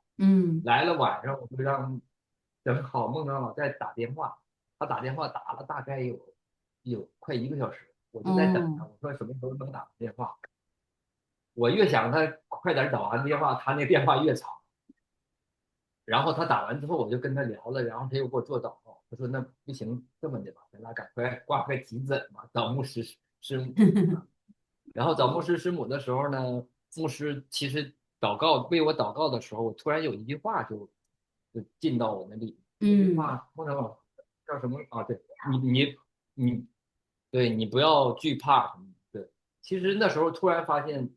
来了晚上我就正好孟长老在打电话，他打电话打了大概有快1个小时，我就在等他，我说什么时候能打电话。我越想他快点打完电话，他那电话越长。然后他打完之后，我就跟他聊了，然后他又给我做祷告。他说那不行，这么的吧，咱俩赶快挂个急诊吧，找牧师师母。然后找牧师师母的时候呢，牧师其实为我祷告的时候，我突然有一句话就进到我那里。那句话孟长老叫什么啊？对，你对你不要惧怕什么。对，其实那时候突然发现，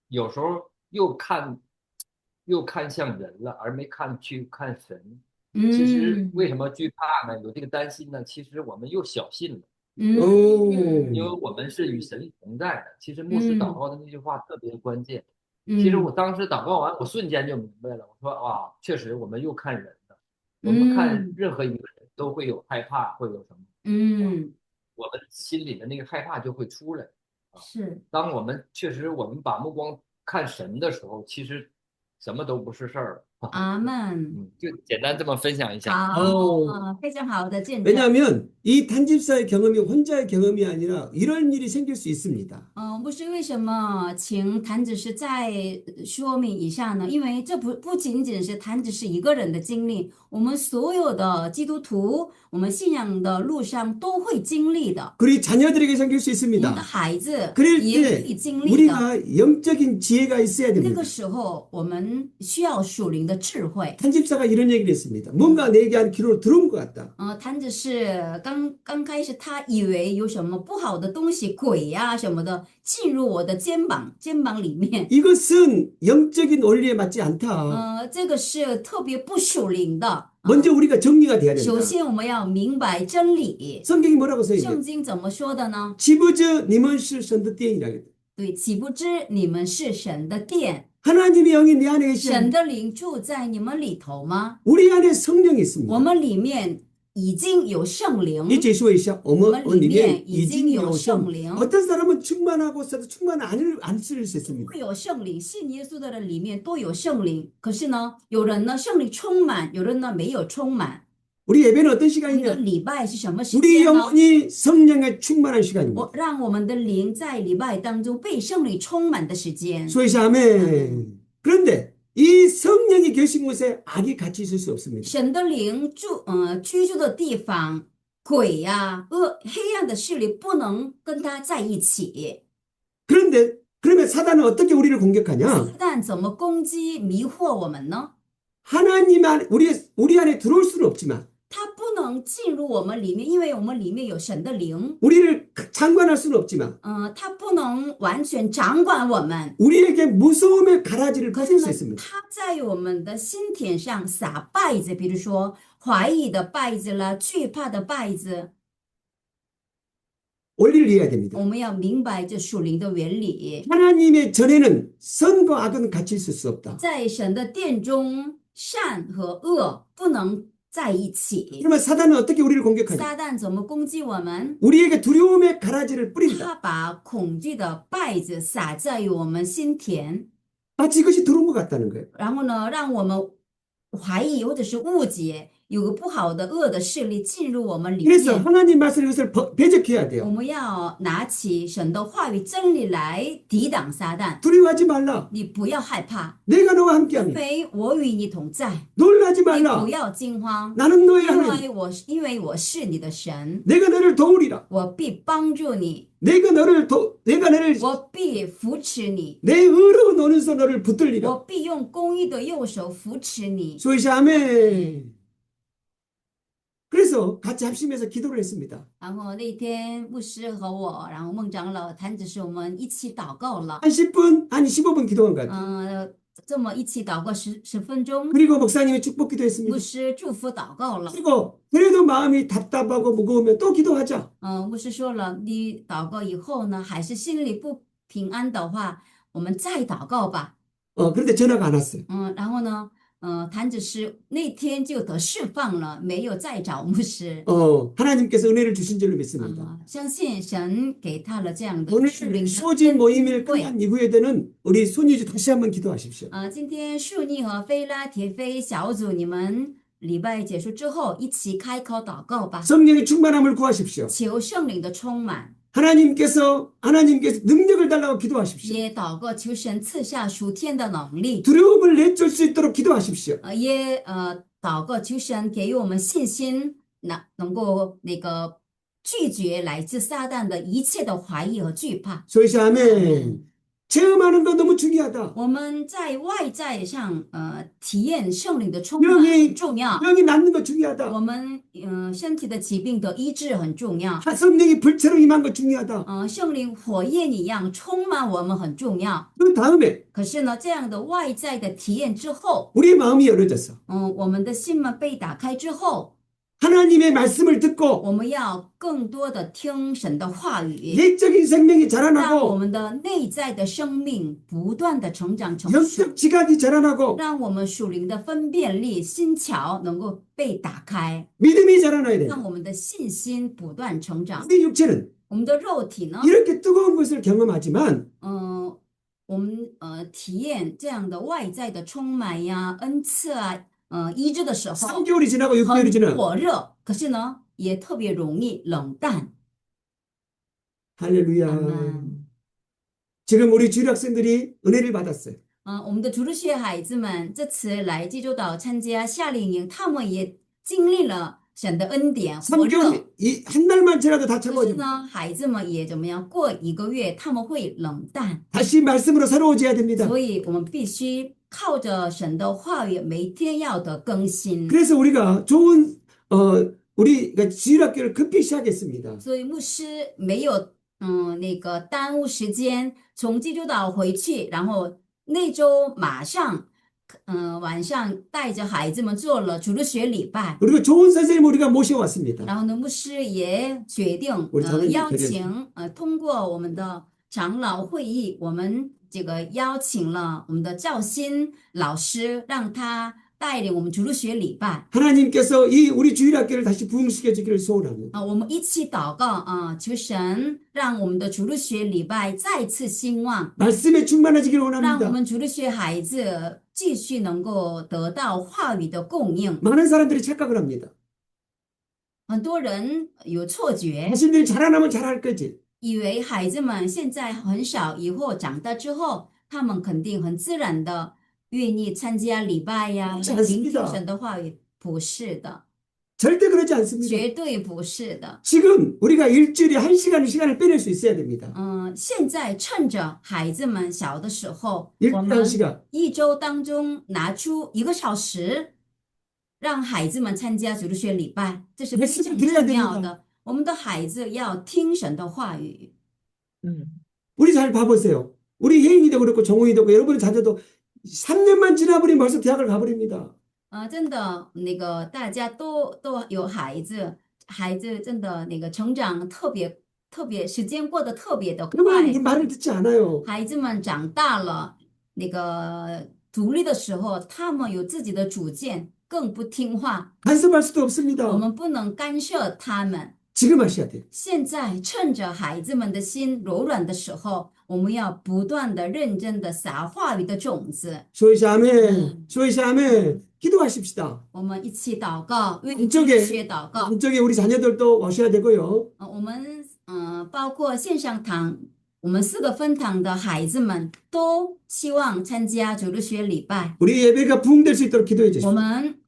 有时候又看向人了，而没去看神。其实为什么惧怕呢？有这个担心呢？其实我们又小信了。因为我们是与神同在的。其实牧师祷告的那句话特别关键。其实我当时祷告完，我瞬间就明白了。我说确实我们又看人了。我们看任何一个人都会有害怕，会有什么？我们心里的那个害怕就会出来。是。当我们把目光看神的时候，其实什么都不是事儿了。阿门。就简单这么分享一下。非常好的见证。 왜냐하면 이 단집사의 경험이 혼자의 경험이 아니라 이런 일이 생길 수 있습니다. 不是为什么请谭子师再说明一下呢？因为这不仅仅是谭子师一个人的经历，我们所有的基督徒，我们信仰的路上都会经历的。 그리 자녀들에게 생길 수 我们的 있습니다. 孩子 그럴 也 때 会经历的。 우리가 영적인 지혜가 있어야 那 됩니다. 个时候，我们需要属灵的的智慧。 탄집사가 이런 얘기를 했습니다. 뭔가 내게 한 기로로 들어온 것 같다. 谭子是刚开始他以为有什么不好的东西，鬼呀、什么的进入我的肩膀里面。 이것은 영적인 원리에 맞지 않다. 这个是特别不属灵的。 먼저 우리가 정리가 돼야 된다. 首先我们要明白真理。 성경이 뭐라고 써 있냐? 圣经怎么说的呢？ 지부저 니먼스 선드띠이라고. 对，岂不知你们是神的殿， 하나님의 영이 내 안에 계시냐? 神的灵住在你们里头吗？ 우리 안에 성령이 我 있습니다. 们里面已经有圣灵， 이 제수의시야 我 어머 们里面 언니면 已经有 이진요 圣 성. 灵。 어떤 사람은 충만하고 있어도 충만 안 쓸 수 있습니다. 会有圣灵，信耶稣的人里面都有圣灵。可是呢，有人呢圣灵充满，有人呢没有充满。 우리 예배는 어떤 那个 시간이냐? 礼拜是什么时 우리 间呢？ 영혼이 성령에 충만한 시간입니다. 让我们的灵在礼拜当中被圣灵充满的时间。 소위시 아멘. 그런데 이 성령이 계신 곳에 악이 같이 있을 수 없습니다. 神的灵居住的地方，鬼呀、黑暗的势力不能跟他在一起。 그런데 그러면 사단은 어떻게 우리를 공격하냐? 撒旦怎么攻击迷惑我们呢？ 하나님 안 우리 안에 들어올 수는 없지만 他不能进入我们里面，因为我们里面有神的灵。 우리를 장관할 수는 없지만 他不能完全掌管我们。 우리에게 무서움의 가라지를 可 뿌릴 是 수 呢， 있습니다. 他在我们的心田上撒稗子，比如说怀疑的稗子啦，惧怕的稗子。 원리를 이해해야 됩니다. 我们要明白这属灵的原理。 하나님의 전에는 선과 악은 같이 있을 수 없다. 在神的殿中，善和恶不能在一起。 그러면 사단은 어떻게 우리를 공격하냐? 撒旦怎么攻击我们？ 우리에게 두려움의 가라지를 뿌린다. 他把恐惧的稗子撒在我们心田， 마치 이것이 들어온 것 같다는 거예요. 然后呢，让我们怀疑或者是误解，有个不好的恶的势力进入我们里 그래서 面。 하나님 말씀을 이것을 배적해야 我 돼요. 们要拿起神的话语真理来抵挡撒旦。 두려워하지 말라. 你不要害怕， 내가 너와 因 함께합니다. 为我与你同在。 놀라지 你 말라. 不要惊慌， 나는 너의 因 하나님. 为我是你的神， 내가 너를 도우리라. 我必帮助你， 내가 너를 我必扶持你， 내 의로운 오른손 너를 붙들리라. 我必用公义的右手扶持你。 소위시 아멘. 그래서 같이 합심해서 기도를 했습니다. 然后那天牧师和我，然后孟长老、谭子是我们一起祷告了， 한 10분, 한 15분 기도한 것 같아요. 这么一起祷告十分钟， 그리고 목사님이 축복 기도했습니다. 牧师祝福祷告了。 그리고 그래도 마음이 답답하고 무거우면 또 기도하자. 牧师说了，你祷告以后呢，还是心里不平安的话，我们再祷告吧。 그런데 전화가 안 왔어요. 然后呢，谭子是那天就得释放了，没有再找牧师。 하나님께서 은혜를 주신 줄로 믿습니다. 相信神给他了这样的 오늘 属灵的 수지 모임을 恩惠。 끝난 이후에는 우리 손유주 다시 한번 기도하십시오. 今天树尼和菲拉铁菲小组，你们礼拜结束之后一起开口祷告吧， 성령의 충만함을 구하십시오. 求圣灵的充满， 하나님께서 능력을 달라고 기도하십시오. 也祷告求神赐下属天的能力， 두려움을 내줄 수 있도록 기도하십시오. 也祷告求神给予我们信心，能够拒绝来自撒旦的一切的怀疑和惧怕。 소위시 아멘. 체험하는 거 너무 중요하다. 我们在外在上体验圣灵的充满 병이 很重要， 병이 낫는 거 중요하다. 我们身体的疾病的医治很重要。 성령이 불처럼 임한 거 중요하다. 圣灵火焰一样充满我们很重要。 그 다음에 可是呢，这样的外在的体验之后， 우리의 마음이 열어져서 我们的心门被打开之后， 하나님의 말씀을 듣고 我们要更多的听神的话语， 내적인 생명이 让我 자라나고 们的内在的生命不断的成长成熟， 영적 지각이 자라나고 让我们属灵的分辨力、心桥能够被打开， 믿음이 자라나야 돼. 让我们的信心不断成长。 우리 육체는 我们的肉体呢， 이렇게 뜨거운 것을 경험하지만 我们体验这样的外在的充满呀、恩赐啊、医治的时候， 3개월이 지나고 6개월이 很 지나 火热，可是呢，也特别容易冷淡。 할렐루야. 아멘. 지금 우리 주일 학생들이 은혜를 받았어요. 我们的主日学孩子们这次来济州岛参加夏令营，他们也经历了神的恩典火热。 3개월, 한 달만 지나도 다 可是 차가워집니다. 呢，孩子们也怎么样？过一个月他们会冷淡， 다시 말씀으로 새로워져야 됩니다. 所以我们必须靠着神的话语，每天要的更新。 그래서 우리가 좋은 우리가 지율학교를 급히 시작했습니다. 所以牧师没有那个耽误时间，从济州岛回去，然后那周马上晚上带着孩子们做了主日学礼拜。 그리고 좋은 선생님 우리가 모셔왔습니다. 然后呢，牧师也决定우리 장로님 邀 되게 请通过我们的长老会议，我们这个邀请了我们的赵鑫老师，让他带领我们主日学礼拜。 하나님께서 이 우리 주일학교를 다시 부흥시켜 주기를 소원합니다. 我们一起祷告求神让我们的主日学礼拜再次兴旺， 말씀에 충만해지기를 让我 원합니다. 们主日学孩子继续能够得到话语的供应。 많은 사람들이 착각을 합니다. 很多人有错觉， 자신들이 자라나면 잘할 거지. 以为孩子们现在很少，以后长大之后，他们肯定很自然的愿意参加礼拜呀， 그렇지 聆听 않습니다. 神的话语。不是的， 절대 그러지 않습니다. 绝对不是的。 지금 우리가 일주일에 1시간 시간을 빼낼 수 있어야 됩니다. 现在趁着孩子们小的时候， 일주일에 我们 1시간. 一周当中拿出1个小时，让孩子们参加主日学礼拜，这是非常 말씀을 드려야 重要 됩니다. 的。我们的孩子要听神的话语。 우리 잘 봐보세요. 우리 혜인이도 그렇고 정우이도 그렇고 여러분이 자녀도 3년만 지나버리면 벌써 대학을 가버립니다. 真的那个大家都有孩子，孩子真的那个成长特别时间过得特别的快。 그러면 말을 듣지 않아요. 孩子们长大了，那个独立的时候，他们有自己的主见，更不听话。 간섭할 수도 我 없습니다. 们不能干涉他们。 지금 하셔야 돼요. 现在趁着孩子们的心柔软的时候，我们要不断的认真的撒话语的种子。 소이샤멘, 소이샤멘. 기도하십시다. 我们一起祷告，为 이쪽에 学祷告。 이쪽에 우리 자녀들도 오셔야 되고요. 我们包括线上堂，我们4个分堂的孩子们都希望参加主日学礼拜。 우리 예배가 부흥될 수 있도록 기도해 我 주십시오. 们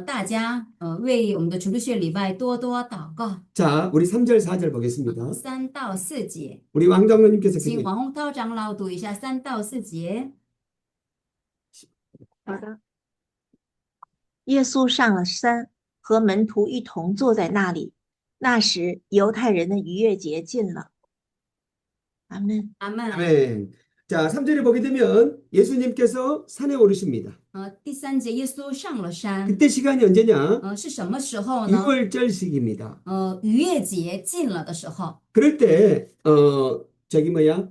大家为我们的主日学礼拜多多祷告。 자, 우리 3절, 4절 보겠습니다. 3到4节， 우리 왕장로님께서 请 기도해 黄宏涛长老读一下3到4节。好的。耶稣上了山，和门徒一同坐在那里。那时，犹太人的逾越节近了。阿门。阿门。 아멘. 자, 3절에 보게 되면 예수님께서 산에 오르십니다. 第3节，耶稣上了山。 그때 시간이 언제냐? 是什么时候呢？ 6월절식입니다. 逾越节近了的时候。 그럴 때, 저기 뭐야?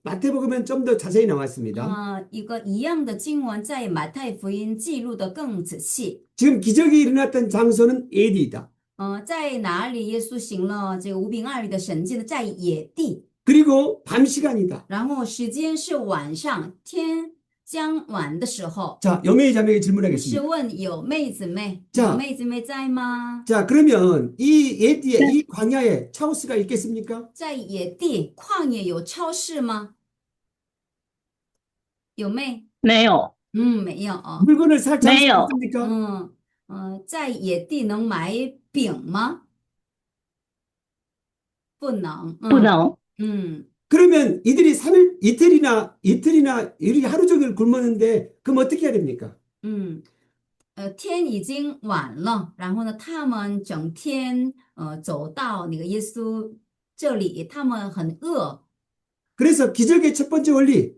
마태복음엔 좀 더 자세히 나왔습니다. 一个一样的经文在马太福音记录的更仔细。 지금 기적이 일어났던 장소는 에디이다. 在哪里耶稣行了这个5饼2鱼的神迹呢？在野地。 그리고 밤 시간이다. 然后时间是晚上，天将晚的时候。 자, 여매의 자매에게 是 질문하겠습니다. 问有妹子妹？ 자 有妹子妹在吗？ 자, 그러면 이 에디에, 이 광야에 차우스가 있겠습니까? 在野地旷野有超市吗？有妹？没有，没有哦。 물건을 살 차우스가 매요. 있습니까? 在野地能买饼吗？不能。不能。 그러면 이들이 3일, 이틀이나 이렇게 하루 종일 굶었는데 그럼 어떻게 해야 됩니까? 天已经晚了，然后呢，他们整天走到那个耶稣这里，他们很饿。 그래서 기적의 첫 번째 원리,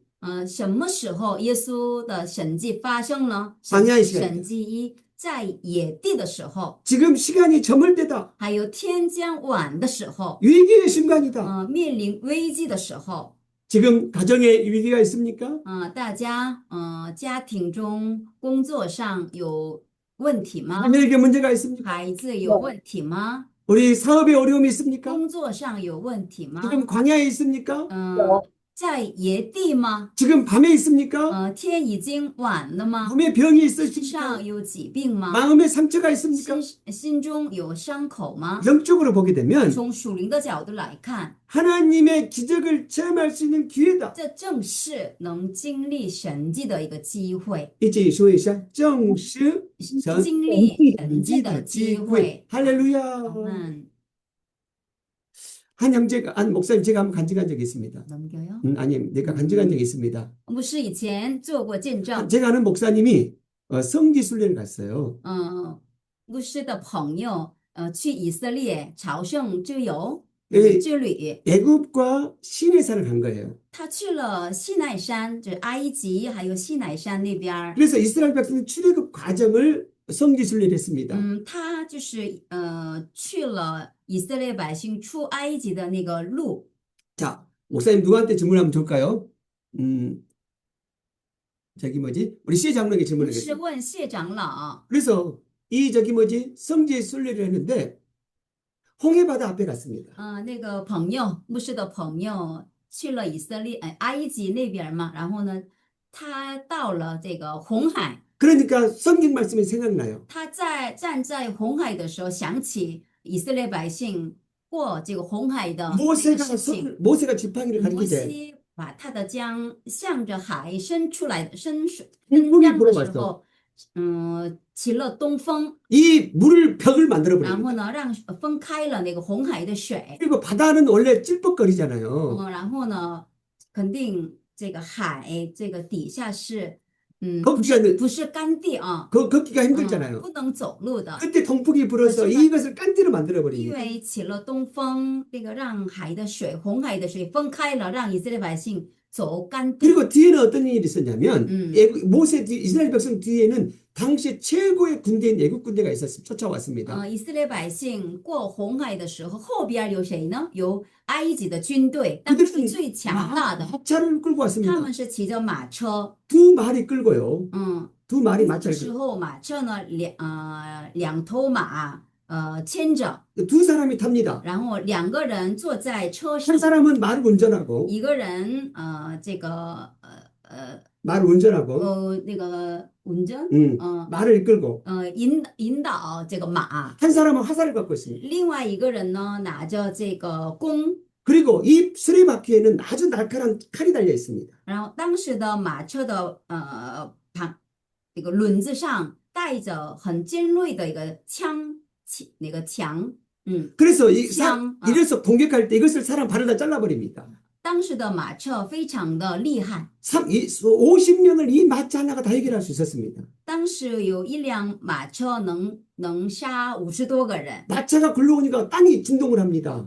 什么时候耶稣的神迹发生呢？ 광야의 시간. 神迹一，在野地的时候， 지금 시간이 저물 때다. 还有天将晚的时候， 위기의 순간이다. 面临危机的时候。 지금 가정에 위기가 있습니까? 大家家庭中、工作上有问题吗？ 자녀에게 문제가 있습니까? 孩子有问题吗？ 우리 사업에 어려움이 있습니까? 工作上有问题吗？ 지금 광야에 있습니까? 嗯，在野地吗？ 지금 밤에 있습니까? 天已经晚了吗？ 몸에 병이 身 있으십니까? 上有疾病吗？ 마음에 상처가 있습니까? 心中有伤口吗？ 영적으로 보게 되면 从属灵的角度来看， 하나님의 기적을 체험할 수 있는 기회다. 这正是能经历神迹的一个机会， 이제说一下正式神经历神迹的机 기회. 会。 할렐루야. 嗯， 한 형제가 한 목사님 제가 한번 간증한 적이 있습니다. 넘겨요. 아니 내가 간증한 적이 있습니다. 牧师以前做过见证， 제가 아는 목사님이 성지 순례를 갔어요. 牧师的朋友去以色列朝圣之游 예, 之旅， 애굽과 시내산을 간 거예요. 他去了西奈山，就是埃及还有西奈山那边儿。 그래서 이스라엘 백성이 출애굽 과정을 성지 순례를 했습니다. 他就是去了以色列百姓出埃及的那个路。 자, 목사님 누구한테 질문하면 좋을까요? 저기 뭐지? 우리 시혜 장로에게 牧师 질문하겠습니다. 问谢长老， 그래서 이 저기 뭐지? 성지 순례를 했는데 홍해바다 앞에 갔습니다. 那个朋友，牧师的朋友去了以色列，埃及那边嘛，然后呢，他到了这个红海， 그러니까 성경 말씀이 생각나요. 他站在红海的时候，想起以色列百姓过这个红海的那个 모세가 事情。 모세가 지팡이를 摩 가리키되 西把他的桨向着海伸出来的伸 풍이 张的时 불어왔어. 候，起了东风， 이 물을 벽을 만들어 然后 버립니다. 呢，让分开了那个红海的水。 그리고 바다는 원래 찔뻑거리잖아요. 然后呢，肯定这个海这个底下是，口不 기가 不是干地啊， 걷기가 힘들잖아요. 不能走路的， 그때 동풍이 불어서 그렇지만- 이것을 깐디로 만들어 因 버립니다. 为起了东风，这个让海的水，红海的水分开了，让以色列百姓走干地。 그리고 뒤에는 어떤 일이 있었냐면 음. 모세 이스라엘 백성 뒤에는 당시 최고의 군대인 애국 군대가 있었습니다. 쫓아왔습니다. 以色列百姓过红海的时候，后边有谁呢？有埃及的军队，当时最强大的， 마차를 끌고 他 왔습니다. 们是骑着马车， 두 마리 끌고요. 嗯， 두 마리 那 마차를 时候马车呢，两头马，牵着， 두 사람이 탑니다. 然后2个人坐在车 한 上， 사람은 말을 운전하고 一个人这个말을 운전하고 那个운전， 말을 끌고 引导这个马， 한 사람은 화살을 갖고 있습니다. 另外一个人呢拿着这个弓。 그리고 이 수레바퀴에는 아주 날카로운 칼이 달려 있습니다. 然后当时的马车的这个轮子上带着很尖锐的一个那个枪， 그래서 참, 이래서 공격할 때 이것을 사람 발에다 잘라버립니다. 当时的马车非常的厉害， 50명을 이 마차 하나가 다 해결할 수 있었습니다. 当时有一辆马车能杀50多个人。 마차가 굴러오니까 땅이 진동을 합니다.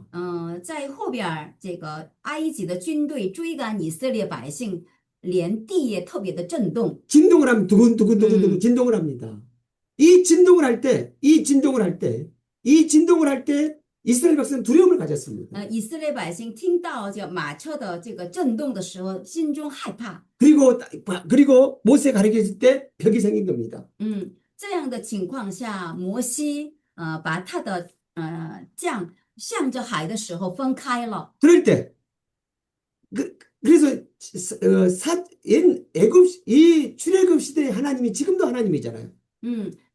在后边这个埃及的军队追赶以色列百姓，连地也特别的震动。 진동을 하면 두근두근두근 진동을 합니다. 이 진동을 할 때 이스라엘 백성은 두려움을 가졌습니다. 以色列百姓听到这个马车的这个震动的时候，心中害怕。 그리고 모세 가르쳤을 때 벽이 생긴 겁니다. 这样的情况下，摩西把他的杖向着海的时候分开了。 그럴 때 그래서 이 출애굽 시대의 하나님이 지금도 하나님이잖아요.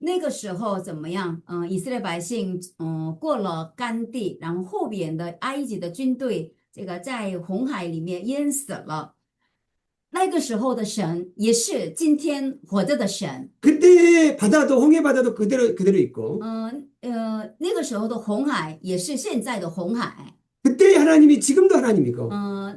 那个时候怎么样？以色列百姓过了干地，然后后边的埃及的军队这个在红海里面淹死了。那个时候的神也是今天活着的神。 그때 바다도 홍해 바다도 그대로 있고 那个时候的红海也是现在的红海。 그때의 하나님이 지금도 하나님이고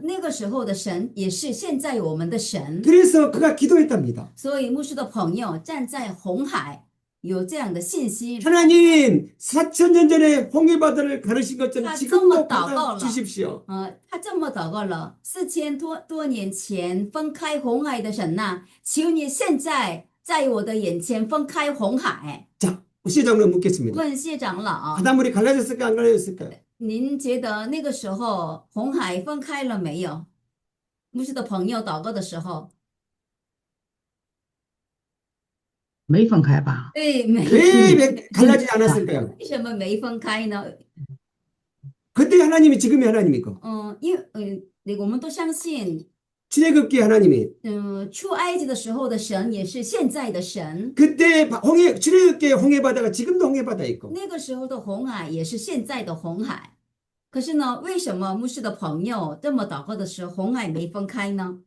那个时候的神也是现在我们的神。 그래서 그가 기도했답니다. 所以牧师的朋友站在红海，有这样的信心。 하나님 4000년 전에 홍해 바다를 가르신 것처럼 아, 지금도 정말 받아祷告了。 주십시오. 他这么祷告了，4000多年前分开红海的神呐、求你现在在我的眼前分开红海。 자, 시장으로 묻겠습니다. 问谢长老， 바닷물이 갈라졌을까 안 갈라졌을까요? 您觉得那个时候红海分开了没有？牧师的朋友祷告的时候，没分开吧？对，没， 왜 갈라지지 않았을까요? 为什么没分开呢？ 그때 하나님이 지금의 하나님이고 因为那个我们都相信 출애굽기 하나님이 出埃及的时候的神也是现在的神， 그때 출애굽기에 홍해바다가 지금도 홍해바다 있고 那个时候的红海也是现在的红海。可是呢，为什么牧师的朋友这么祷告的时候，红海没分开呢？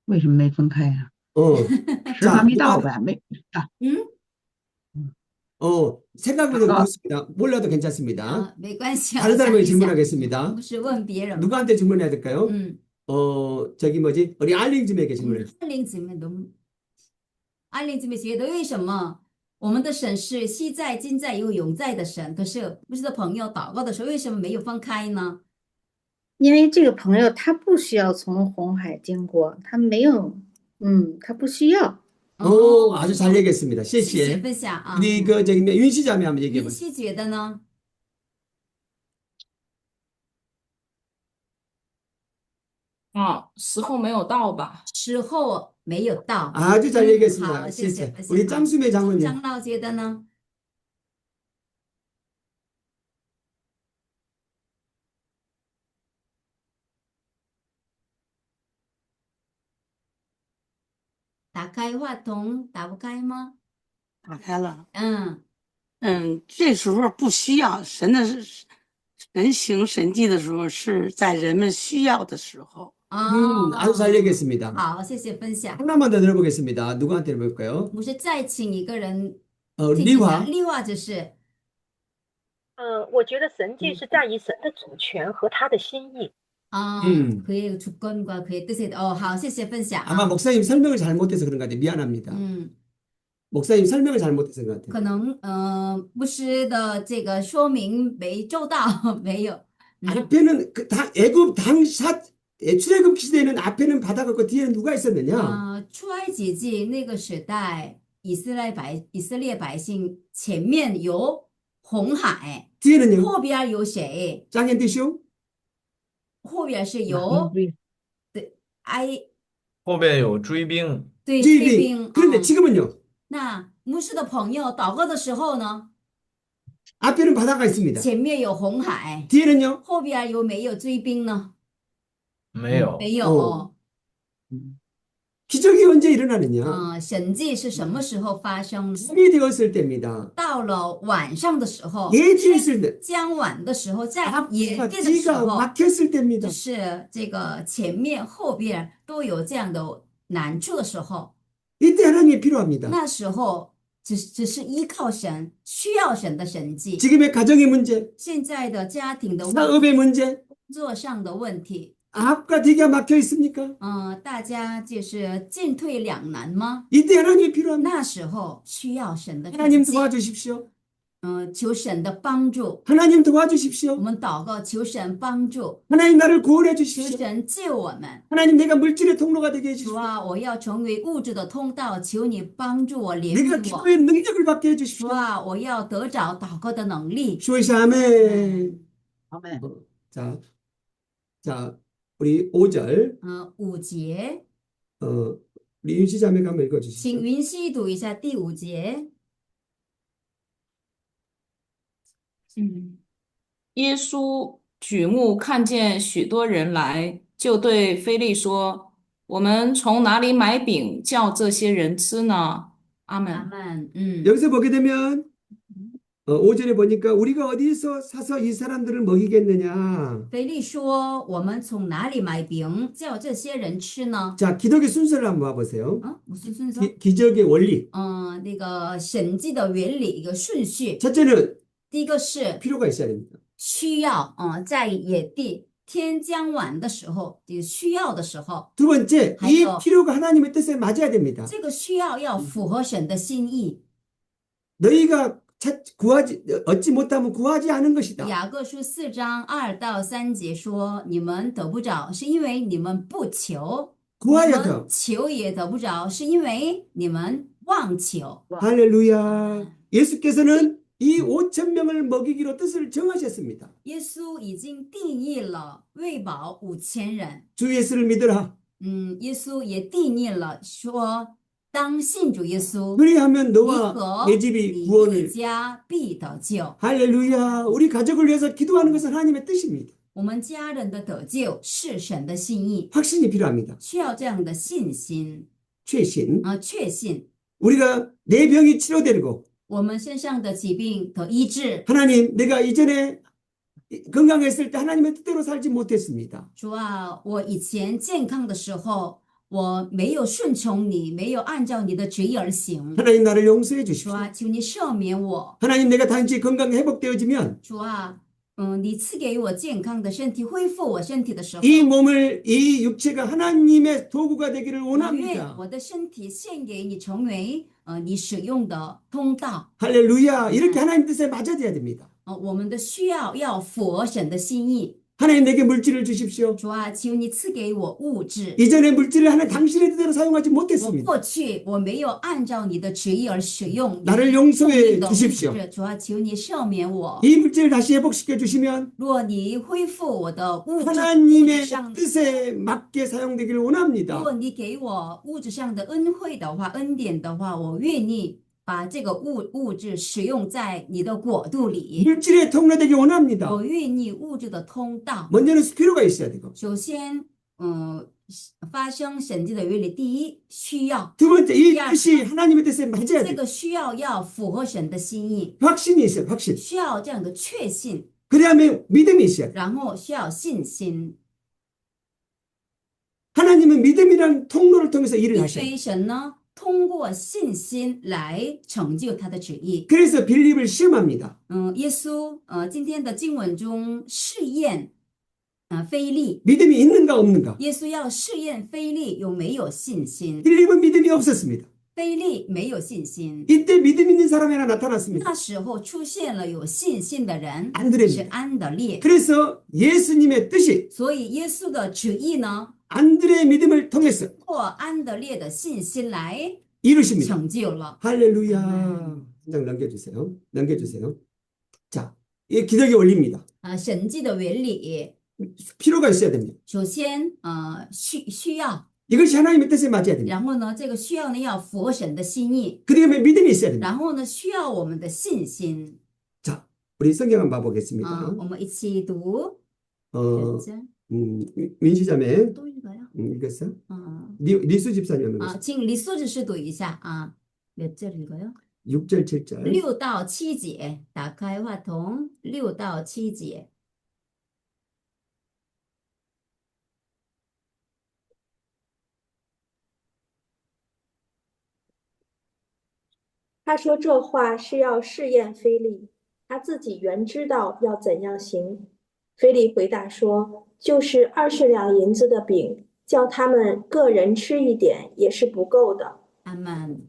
为什么没分开呀、 어, 时候还没到呗，没啊，嗯， 생각보다 아. 그렇습니다. 몰라도 괜찮습니다. 啊，没关系啊， 다른 想 사람에게 一想， 질문하겠습니다. 牧师问别人吧。 누구한테 질문해야 될까요? 嗯， 저기 뭐지? 우리 알링즘에게 질문해. 安玲姊妹都，安玲姊妹觉得为什么我们的神是昔在、今在又永在的神，可是牧师的朋友祷告的时候为什么没有分开呢？因为这个朋友他不需要从红海经过，他没有，他不需要。 아주 잘 얘기했습니다. 谢谢 시시에. 分享啊。 우리 그 저기 윤씨 자매 한번 얘기해 云 보세요. 溪觉得呢？时候没有到吧？时候没有到。 아주 잘 얘기했습니다. 好，谢谢 시시에. 分享。 우리 짱수매 장로님. 长老觉得呢？打开话筒，打不开吗？打开了。嗯，这时候不需要神行神迹的时候，是在人们需要的时候。 아주 잘 얘기했습니다. 好，谢谢分享。 하나만 더 들어보겠습니다. 누구한테 들어볼까요? 牧师再请一个人 리화. 丽华就是，我觉得神迹是在于神的主权和他的心意。 그의 주권과 그의 뜻에,好，谢谢分享。 아마 목사님 설명을 잘못해서 그런 것 같아요. 미안합니다. 목사님 설명을 잘못해서 그런 것 같아요. 可能牧师的这个说明没周到，没有。 앞에는 애굽 출애굽 시대에는 앞에는 바다가 있고 뒤에는 누가 있었느냐? 出埃及记那个时代，以色列百姓前面有红海， 뒤에는요? 后边有谁？ 짱앤디쇼? 后边是有后边有追兵，对追兵。 그런데 지금은요? 那牧师的朋友祷告的时候呢？ 앞에는 바다가 있습니다. 前面有红海， 뒤에는요? 后边有没有追兵呢？没有。没有。 기적이 언제 일어나느냐? 神迹是什么时候发生？ 밤이 되었을 때입니다. 到了晚上的时候， 예지 있을 때. 将晚的时候，在野地的时 지가 候， 막혔을 때입니다. 就是这个前面后边都有这样的难处的时候， 이때 하나님이 필요합니다. 那时候只是依靠神，需要神的神迹。 지금의 가정의 문제, 现在的家庭的问题， 사업의 문제, 工作上的问题， 앞과 뒤가 막혀 있습니까? 大家就是进退两难吗？ 이때 하나님이 필요합니다. 那时候需要神的神 하나님 迹， 도와주십시오. 求神的帮助。 하나님 我 도와주십시오. 们祷告，求神帮助， 하나님 나를 구원해 求 주십시오. 神救我们。 하나님 내가 물질의 통로가 되게 主 해주십시오. 啊，我要成为物质的通道，求你帮助我，怜 내가 悯我。 기도의 능력을 받게 主 해주십시오. 啊，我要得着祷告的能力。 주의시 아멘. 아멘. 자, 우리 5절, 5节， 우리 윤씨 자매가 한번 请 읽어주시죠. 云溪读一下第5节。耶稣举目看见许多人来，就对腓力说：“我们从哪里买饼叫这些人吃呢？”阿门。 아멘. 여기서 보게 되면 5절에 보니까 우리가 어디서 사서 이 사람들을 먹이겠느냐. 腓力说：“我们从哪里买饼叫这些人吃呢？” 자, 기적의 순서를 한번 봐보세요. 무슨 순서？ 기적의 원리. 那个神迹的原理一个顺序。 첫째는 第一个是 필요가 있어야 됩니다. 需要在野地天将晚的时候，有需要的时候， 두 번째, 이 还有 필요가 하나님의 뜻에 맞아야 됩니다. 这个需要要符合神的心意。 너희가 얻지 못하면 구하지 않은 것이다. 雅各书4章2到3节说：“你们得不着，是因为你们不求； 구하야 你 돼. 们求也得不着，是因为你们妄求。” 할렐루야. 예수께서는 이 5천 명을 먹이기로 뜻을 정하셨습니다. 耶稣已经定义了喂饱5000人。 주 예수를 믿으라. 耶稣也定义了说，当信主耶稣， 그리하면 你 너와 和 내 집이 你一 구원을 家必得救。 할렐루야. 우리 가족을 위해서 기도하는 것은 하나님의 뜻입니다. 我们家人的得救是神的心意， 확신이 필요합니다. 需要这样的信心 최신. 确信 우리가 내 병이 치료되고 我们身上的疾病得医治。 하나님 내가 이전에 건강했을 때 하나님의 뜻대로 살지 못했습니다. 主啊，我以前健康的时候，我没有顺从你，没有按照你的旨意而行。 하나님 나를 용서해 主 주십시오. 啊，求你赦免我。 하나님 내가 단지 건강이 회복되어지면 主啊，你赐给我健康的身体，恢复我身体的时候， 이 몸을 이 육체가 하나님의 도구가 되기를 我愿 원합니다. 我的身体献给你，成为你使用的通道。 할렐루야. 이렇게 하나님 뜻에 맞아져야 됩니다. 我们的需要要符合神的心意。 하나님 내게 물질을 주십시오. 主啊，求你赐给我物质。 이전에 물질을 하나님 당신의 뜻대로 사용하지 我 못했습니다. 过去我没有按照你的旨意而使用 나를 你 용서해 的物 주십시오. 质。主啊，求你赦免我。 이 물질을 다시 회복시켜 주시면 若你恢复我的物质 하나님의 上， 뜻에 맞게 사용되기를 如 원합니다. 果你给我物质上的恩惠的话，恩典的话，我愿意把这个物质使用在你的国度里。 물질의 통로되기 원합니다. 我愿意物质的通道。 먼저는 필요가 있어야 되고 首先，发生神迹的原理，第一需要， 두 번째 이 야. 뜻이 하나님의 뜻에 맞아야 这 돼요. 个需要要符合神的心意， 확신이 있어요. 확신. 需要这样的确信， 그다음에 믿음이 있어야 돼요. 然后需要信心。 하나님은 믿음이란 통로를 통해서 일을 因 하셔요. 为神呢，通过信心来成就他的旨意。 그래서 빌립을 시험합니다. 耶稣今天的经文中试验腓利， 믿음이 있는가 없는가. 耶稣要试验腓利有没有信心。 빌립은 믿음이 없었습니다. 腓利没有信心， 이때 믿음 있는 사람이 하나 나타났습니다. 那时候出现了有信心的人，是 안드레입니다. 安德烈。 그래서 예수님의 뜻이 所以耶稣的旨意呢， 안드레의 믿음을 통해서 通过安德烈的信心来 이루십니다. 成就了。 할렐루야. 한 장 넘겨주세요. 넘겨주세요. 자, 이 기적이 올립니다. 神迹的原理， 필요가 있어야 됩니다. 首先需要， 이것이 하나님의 뜻에 맞아야 됩니다. 然后呢，这个需要呢要符合神的心意， 그다음에 믿음이 있어야 됩니다. 然后呢需要我们的信心。 자, 우리 성경 한번 봐보겠습니다. 我们一起读。 어, 민시자매 都읽어요 읽었어? 리수 집사님 읽었어? 请李素执事读一下啊，몇 절 읽어요? 6절, 7절. 6到7节，打开话筒，6到7节。他说这话是要试验腓利，他自己原知道要怎样行。腓利回答说：“就是20两银子的饼，叫他们个人吃一点也是不够的。” 아멘.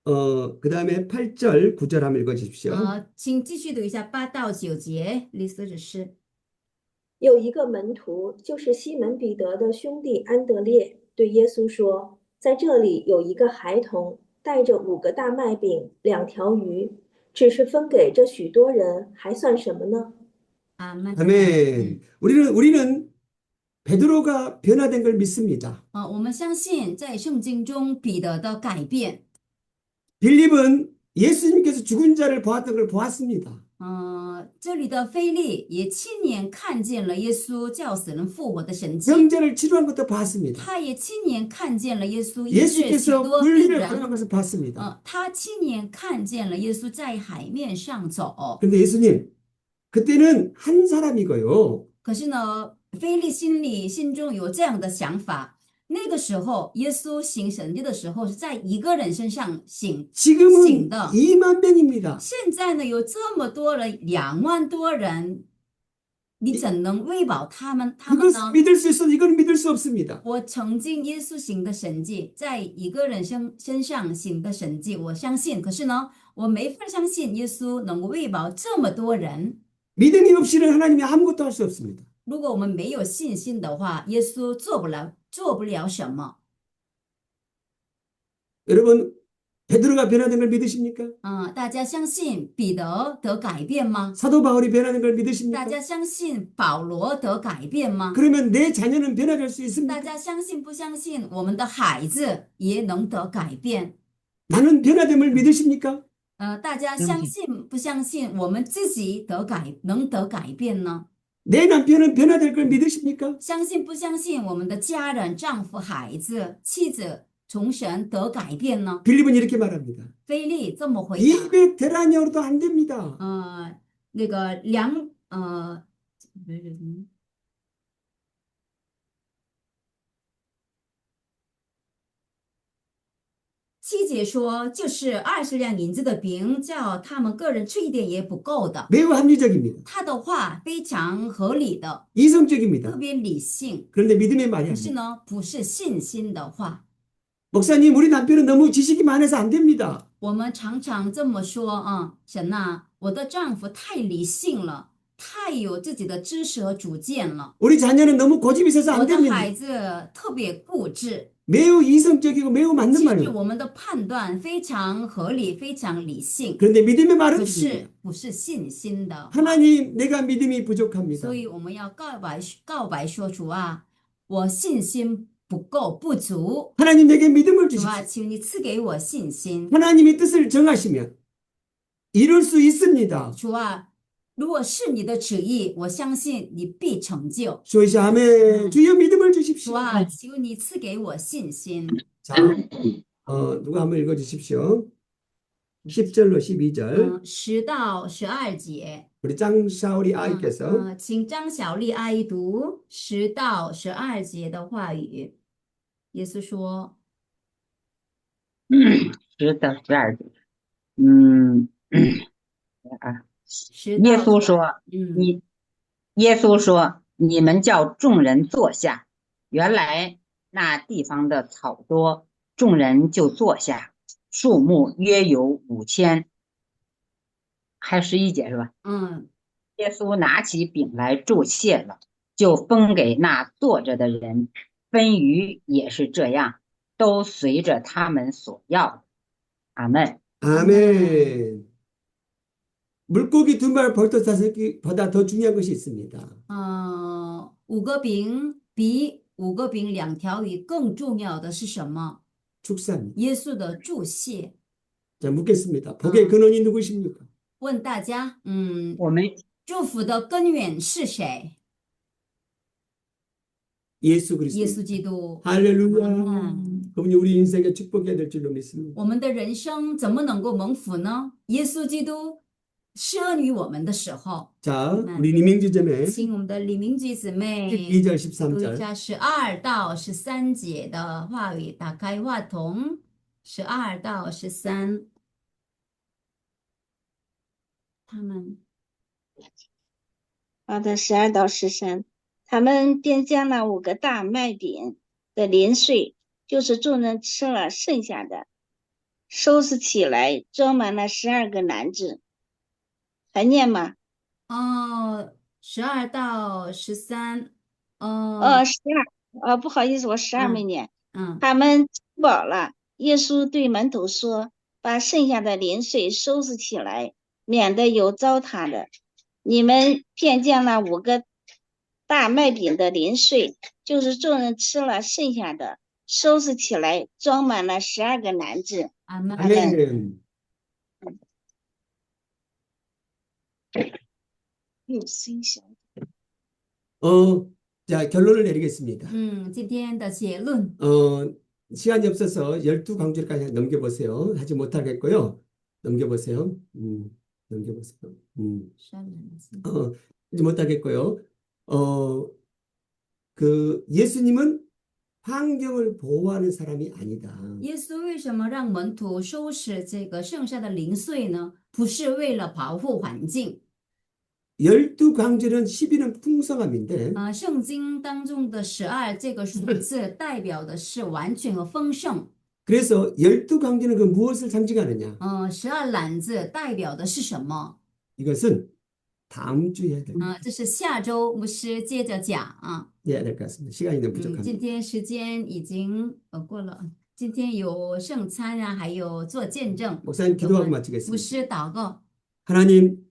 그다음에 8절, 9절 한번 읽어 주십시오. 请继续读一下8到9节，李素执事。有一个门徒，就是西门彼得的兄弟安德烈，对耶稣说：“在这里有一个孩童，带着5个大麦饼、2条鱼，只是分给这许多人，还算什么呢？” 아멘. 우리는 베드로가 변화된 걸 믿습니다. 我们相信在圣经中彼得的改变。 빌립은 예수님께서 죽은 자를 보았던 걸 보았습니다. 这里的腓利也亲眼看见了耶稣叫死人复活的神迹， 병자를 치료한 것도 봤습니다. 他也亲眼看见了耶稣医治许 예수께서 多病 물리를 人。 걸어간 것을 봤습니다. 他亲眼看见了耶稣在海面上走。 근데 예수님, 그때는 한 사람이고요. 可是呢，腓利心中有这样的想法。那个时候，耶稣行神迹的时候是在一个人身上行 지금은 的。 2만 명입니다. 现在呢，有这么多人，2万多人，你怎能喂饱他们呢？ 그것 믿을 수 있어도 이건 믿을 수 없습니다. 我曾经耶稣行的神迹，在一个人身上行的神迹，我相信。可是呢，我没法相信耶稣能够喂饱这么多人。 믿음이 없이는 하나님이 아무것도 할 수 없습니다. 如果我们没有信心的话，耶稣做不了什么。 여러분, 베드로가 변화된 걸 믿으십니까? 大家相信彼得得改变吗？ 사도 바울이 변화된 걸 大 믿으십니까? 家相信保罗得改变吗？ 그러면 내 자녀는 변화될 수 大 있습니까? 家相信不相信我们的孩子也能得改变？ 나는 변화됨을 믿으십니까? 大家相信不相信我们自己能得改变呢？ 내 남편은 변화될 걸 믿으십니까? 相信不相信我们的家人、丈夫、孩子、妻子从神得改变呢？ 빌립은 이렇게 말합니다. 菲利这么回答。 200 데나니어로도 안 됩니다. 那个七节说，就是20两银子的饼，叫他们个人吃一点也不够的。 매우 합리적입니다. 他的话非常合理的， 이성적입니다. 特别理性。 그런데 믿음의 말이 可是 아닙니다. 呢，不是信心的话。 목사님, 우리 남편은 너무 지식이 많아서 안 됩니다. 我们常常这么说啊，神呐，我的丈夫太理性了，太有自己的知识和主见了。 우리 자녀는 너무 고집이 있어서 我 안 的 됩니다. 孩子特别固执。 매우 이성적이고 매우 맞는 其实 말입니다. 我们的判断非常合理，非常理性， 그런데 믿음의 말은 可 있습니다. 是不是信心的话。 하나님, 내가 믿음이 부족합니다. 所以我们要告白说，主啊，我信心不够不足， 하나님 내게 믿음을 主啊， 주십시오. 请你赐给我信心。 하나님이 뜻을 정하시면 이룰 수 있습니다. 主啊，如果是你的旨意，我相信你必成就。 주여 아멘. 주여 믿음을 主 주십시오. 啊，求你赐给我信心。 자, 누가 한번 읽어 주십시오. 10절로 12절. 10到12节， 우리 짱샤오리 아이께서 请张小丽阿姨读10到12节的话语。耶稣说， 10到12节。10到耶稣说：“耶稣说，你们叫众人坐下。原来那地方的草多，众人就坐下，数目约有5000。还有11节是吧？耶稣拿起饼来祝谢了，就分给那坐着的人，分鱼也是这样，都随着他们所要的。阿门。 아멘. 물고기 2마리 벌떡 5개보다 더 중요한 것이 있습니다. 5个饼比5个饼2条鱼更重要的是什么？ 축사입니다. 耶稣的祝谢。 자, 묻겠습니다. 복의 근원이 누구십니까? 问大家，我们祝福的根源是谁？ 예수 그리스도. 耶稣基督。 할렐루야. 그분이 우리 인생의 축복이 될 줄로 믿습니다. 我们的人生怎么能够蒙福呢？耶稣基督施恩于我们的时候， 자, 우리 리밍지 점에 请我们的李明基姊妹 12절 读一 13절. 下12到13节的话语，打开话筒，12到13。他们好的，12到13，他们便将那5个大麦饼的零碎，就是众人吃了剩下的，收拾起来，装满了12个篮子。还念吗？12到13， 12，不好意思，我12没念。他们吃饱了，耶稣对门徒说：“把剩下的零碎收拾起来，免得有糟蹋的。你们便将那5个大麦饼的零碎，就是众人吃了剩下的，收拾起来，装满了12个篮子。”阿门。 아멘. 자, 결론을 내리겠습니다. 今天的结论。 시간이 없어서 12광주까지 넘겨보세요. 하지 못하겠고요. 넘겨보세요. 넘겨보세요. 하지 못하겠고요. 예수님은 환경을 보호하는 사람이 아니다. 耶稣为什么让门徒收拾这个剩下的零碎呢？不是为了保护环境。 12광주는 12는 풍성함인데 圣经当中的12这个数字代表的是完全和丰盛。 그래서 12광주는 그 무엇을 상징하느냐? 12篮子代表的是什么？ 이것은 다음 주에 해야 됩니다. 这是下周牧师接着讲啊。 해야 될 것 같습니다. 시간이 너무 부족합니다. 今天时间已经过了。今天有圣餐啊，还有做见证。 목사님 기도하고 마치겠습니다. 牧师祷告。 하나님,